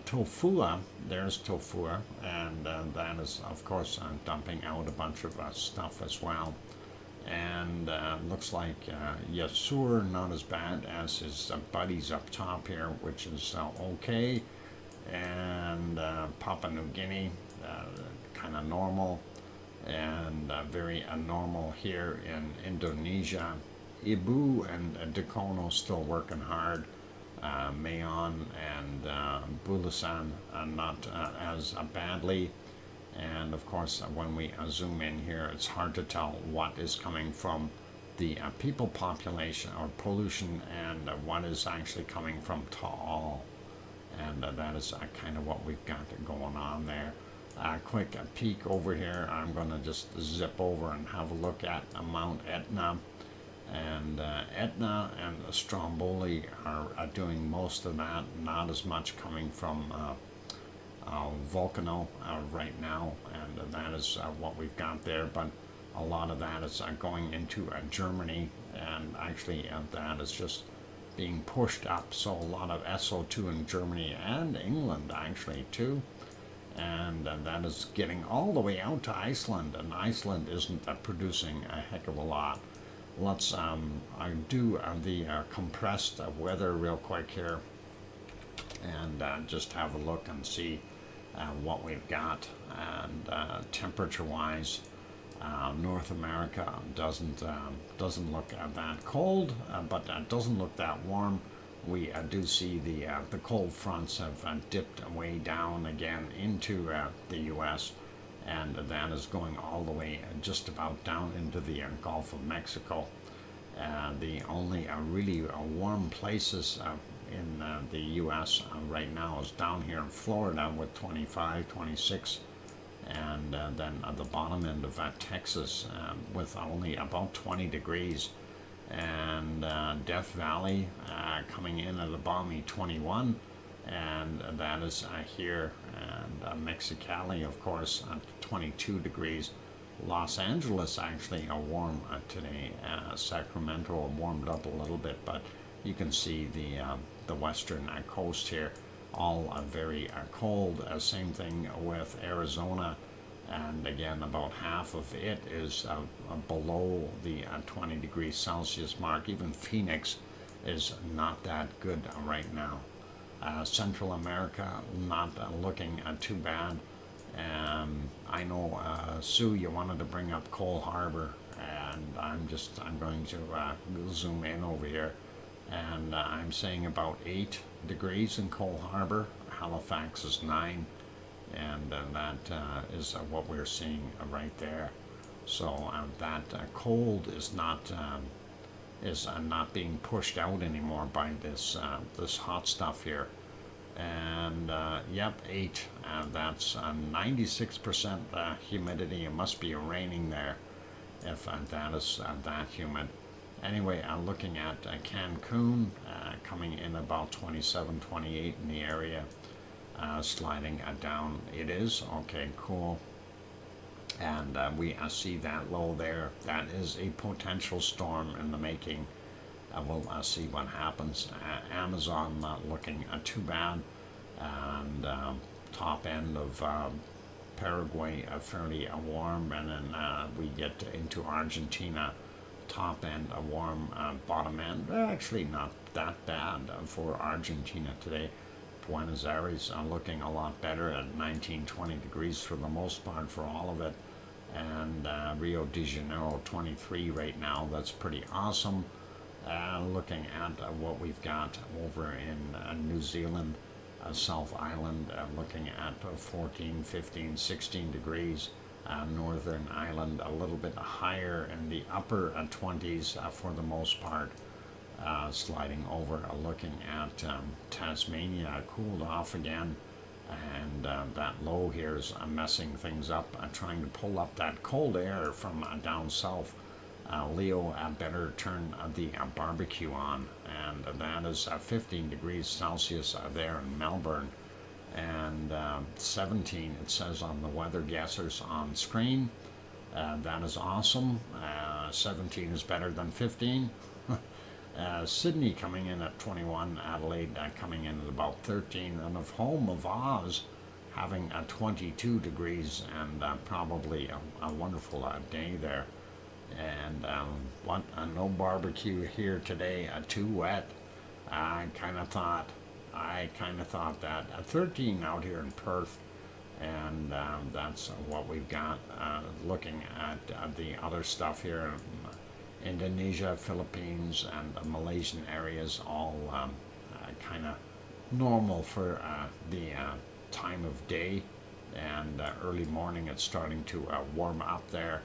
Speaker 1: Tofua, there's Tofua, and that is, of course, dumping out a bunch of stuff as well. And looks like Yasur, not as bad as his buddies up top here, which is okay. And Papua New Guinea, kind of normal, and very normal here in Indonesia, Ibu and Dakono still working hard. Mayon and Bulasan not as badly. And of course, when we zoom in here, it's hard to tell what is coming from the people population or pollution and what is actually coming from Taal. And that is kind of what we've got going on there. Quick peek over here. I'm going to just zip over and have a look at Mount Etna. And Etna and Stromboli are doing most of that, not as much coming from Volcano right now, and that is what we've got there, but a lot of that is going into Germany, and actually that is just being pushed up, so a lot of SO2 in Germany and England actually too, and that is getting all the way out to Iceland, and Iceland isn't producing a heck of a lot. Let's do the compressed weather real quick here, and just have a look and see what we've got. And temperature-wise, North America doesn't look that cold, but doesn't look that warm. We do see the cold fronts have dipped way down again into the U.S., and that is going all the way just about down into the Gulf of Mexico. The only really warm places in the U.S. Right now is down here in Florida with 25, 26, and then at the bottom end of Texas with only about 20 degrees, and Death Valley coming in at a balmy 21, and that is here, and Mexicali, of course, 22 degrees. Los Angeles actually warm today. Sacramento warmed up a little bit, but you can see the western coast here, all very cold. Same thing with Arizona, and again, about half of it is below the 20 degrees Celsius mark. Even Phoenix is not that good right now. Central America not looking too bad. I know, Sue, you wanted to bring up Cole Harbor, and I'm going to zoom in over here, and I'm saying about 8 degrees in Cole Harbor. Halifax is 9, and that is what we're seeing right there. So that cold is not being pushed out anymore by this hot stuff here. And yep, 8. That's 96% humidity. It must be raining there if that is that humid. Anyway, looking at Cancun, coming in about 27, 28 in the area, sliding down. It is okay, cool. And we see that low there. That is a potential storm in the making. We'll see what happens. Amazon not looking too bad, and top end of Paraguay fairly warm, and then we get into Argentina, top end warm, bottom end actually not that bad for Argentina today. Buenos Aires looking a lot better at 19, 20 degrees for the most part for all of it, and Rio de Janeiro 23 right now. That's pretty awesome. Looking at what we've got over in New Zealand, South Island, looking at 14, 15, 16 degrees. Northern Ireland a little bit higher in the upper 20s for the most part. Sliding over, looking at Tasmania, cooled off again, and that low here is messing things up, trying to pull up that cold air from down south. Leo, better turn the barbecue on, and that is 15 degrees Celsius there in Melbourne, and 17 it says on the weather guessers on screen. That is awesome. 17 is better than 15. Sydney coming in at 21, Adelaide coming in at about 13, and of home of Oz having 22 degrees, and probably a wonderful day there. And no barbecue here today, too wet. I kind of thought that 13 out here in Perth, and that's what we've got. Looking at the other stuff here Indonesia, Philippines, and the Malaysian areas all kind of normal for the time of day, and early morning it's starting to warm up there.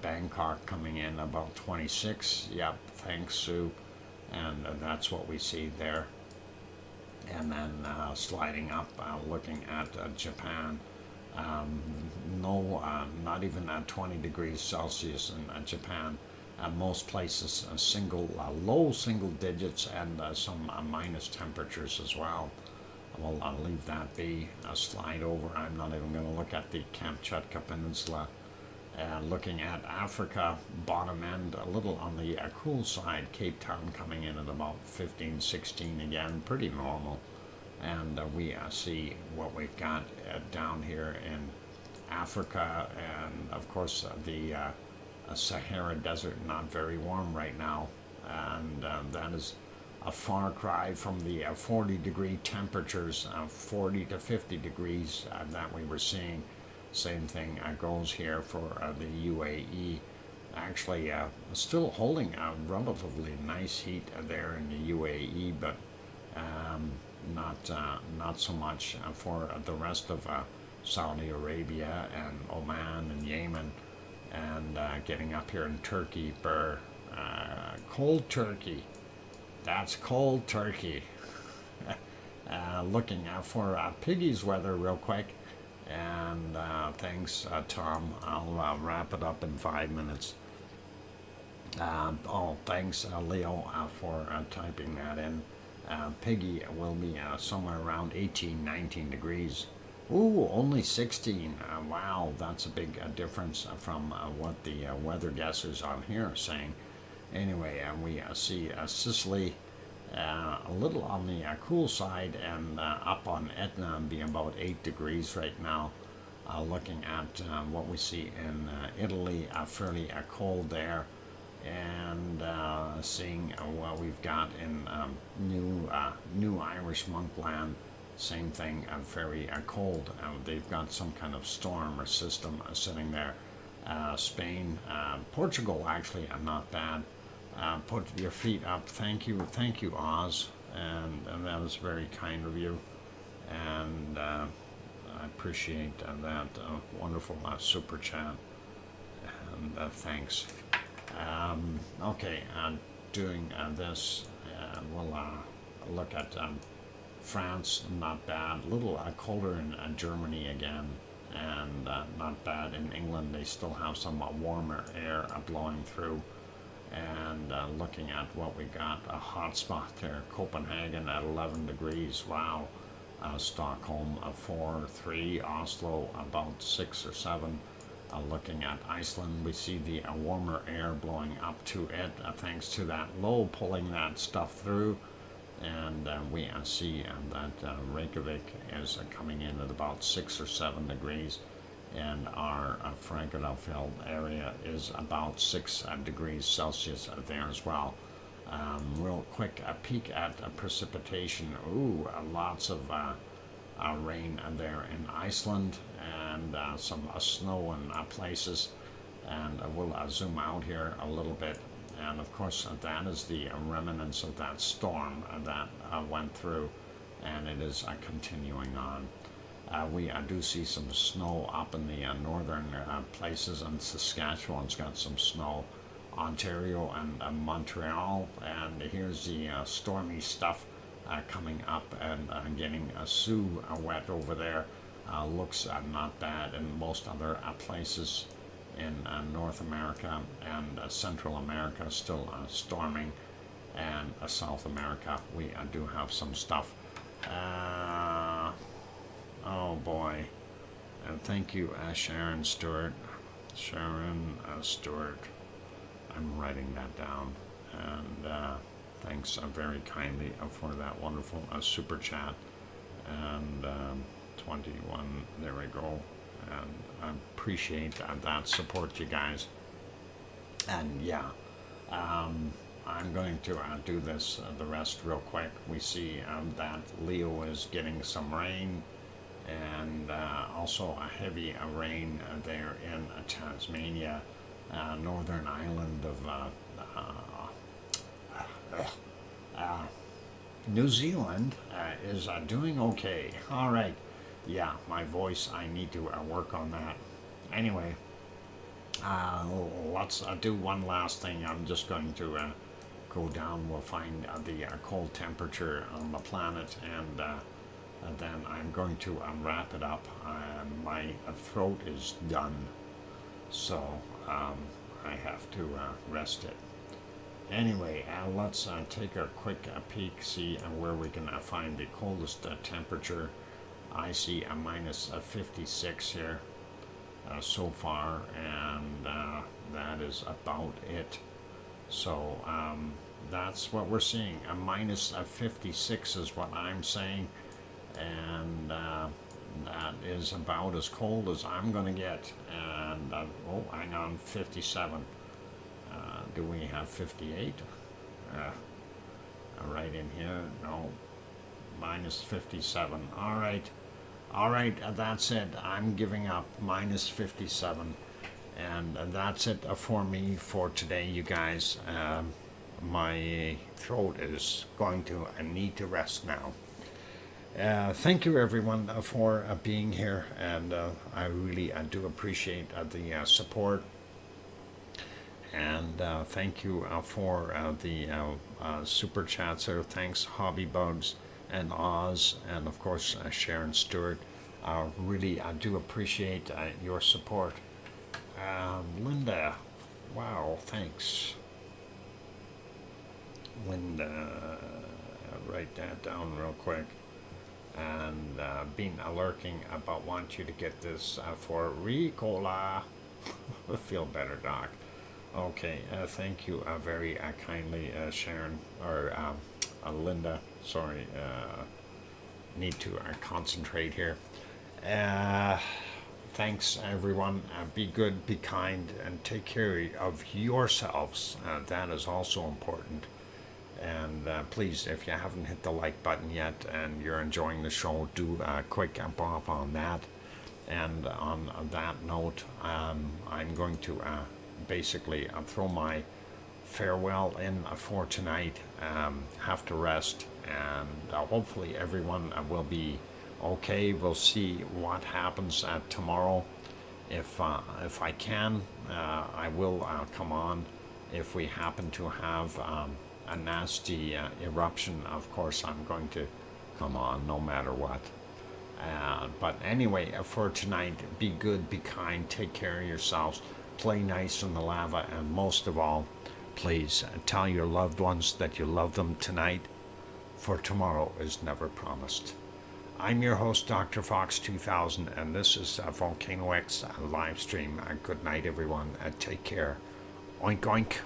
Speaker 1: Bangkok coming in about 26. Yep, thanks, Sue. And that's what we see there. And then sliding up, looking at Japan. No, not even at 20 degrees Celsius in Japan. Most places low single digits, and some minus temperatures as well. Well, I'll leave that be. Slide over. I'm not even going to look at the Kamchatka Peninsula. Looking at Africa, bottom end, a little on the cool side. Cape Town coming in at about 15, 16 again, pretty normal. And we see what we've got down here in Africa, and of course the Sahara Desert, not very warm right now, and that is a far cry from the 40-degree temperatures, 40 to 50 degrees that we were seeing. Same thing goes here for the UAE. Actually, still holding a relatively nice heat there in the UAE, but not so much for the rest of Saudi Arabia and Oman and Yemen, and getting up here in Turkey. Cold Turkey. That's cold Turkey. Looking for Piggy's weather real quick. And thanks, Tom. I'll wrap it up in 5 minutes. Thanks, Leo, for typing that in. Piggy will be somewhere around 18, 19 degrees. Ooh, only 16. Wow, that's a big difference from what the weather guessers on here are saying. Anyway, we see Sicily a little on the cool side, and up on Etna be about 8 degrees right now. Looking at what we see in Italy, fairly cold there, and seeing what we've got in New Irish Monkland. Same thing, very cold. They've got some kind of storm or system sitting there. Spain, Portugal, actually, not bad. Put your feet up. Thank you, Oz, and that was very kind of you, and I appreciate that wonderful super chat, and thanks. Okay, doing this, we'll look at France, not bad. A little colder in Germany again, and not bad in England. They still have some warmer air blowing through. And looking at what we got, a hot spot there, Copenhagen at 11 degrees, wow. Stockholm 4, 3, Oslo about 6 or 7. Looking at Iceland, we see the warmer air blowing up to it, thanks to that low pulling that stuff through. And we see that Reykjavik is coming in at about 6 or 7 degrees. And our Frankenfeld area is about 6 degrees Celsius there as well. Real quick peek at precipitation. Ooh, lots of rain there in Iceland, and some snow in places. And we'll zoom out here a little bit. And of course, that is the remnants of that storm that went through, and it is continuing on. We do see some snow up in the northern places, and Saskatchewan's got some snow. Ontario and Montreal, and here's the stormy stuff coming up and getting Sue wet over there. Looks not bad in most other places in North America, and Central America still storming, and South America we do have some stuff. Oh boy, and thank you, Sharon Stewart. I'm writing that down, and thanks very kindly for that wonderful super chat. And 21, there we go. And I appreciate that support, you guys. And yeah, I'm going to do this, the rest real quick. We see that Leo is getting some rain, and also a heavy rain there in Tasmania, northern island of New Zealand is doing okay. All right. Yeah, my voice, I need to work on that. Anyway, let's do one last thing. I'm just going to go down. We'll find the cold temperature on the planet, and then I'm going to wrap it up. My throat is done, so I have to rest it. Anyway, let's take a quick peek, see where we can find the coldest temperature. I see a minus 56 here so far, and that is about it. So that's what we're seeing. A minus 56 is what I'm saying, and that is about as cold as I'm going to get. And oh, hang on, 57. Do we have 58? Right in here? No. Minus 57. All right. All right, that's it. I'm giving up. Minus 57. And that's it for me for today, you guys. My throat is going to need to rest now. Thank you, everyone, for being here. And I really do appreciate the support. And thank you for the super chats there. Thanks, Hobby Bugs and Oz, and of course Sharon Stewart. Really, I do appreciate your support. Linda, wow, thanks. Linda, write that down real quick. And been lurking about want you to get this for Ricola. Feel better, Doc. Okay, thank you very kindly, Sharon, or Linda, sorry, need to concentrate here. Thanks, everyone. Be good, be kind, and take care of yourselves. That is also important. And please, if you haven't hit the like button yet and you're enjoying the show, do a quick bump on that. And on that note, I'm going to basically throw my farewell in for tonight. Have to rest, and hopefully everyone will be okay. We'll see what happens tomorrow. If I can, I will come on. If we happen to have a nasty eruption, of course I'm going to come on no matter what. But anyway, for tonight, be good, be kind, take care of yourselves, play nice in the lava, and most of all, please tell your loved ones that you love them tonight, for tomorrow is never promised. I'm your host, DrFox2000, and this is VolcanoX live stream. Good night, everyone. Take care. Oink, oink.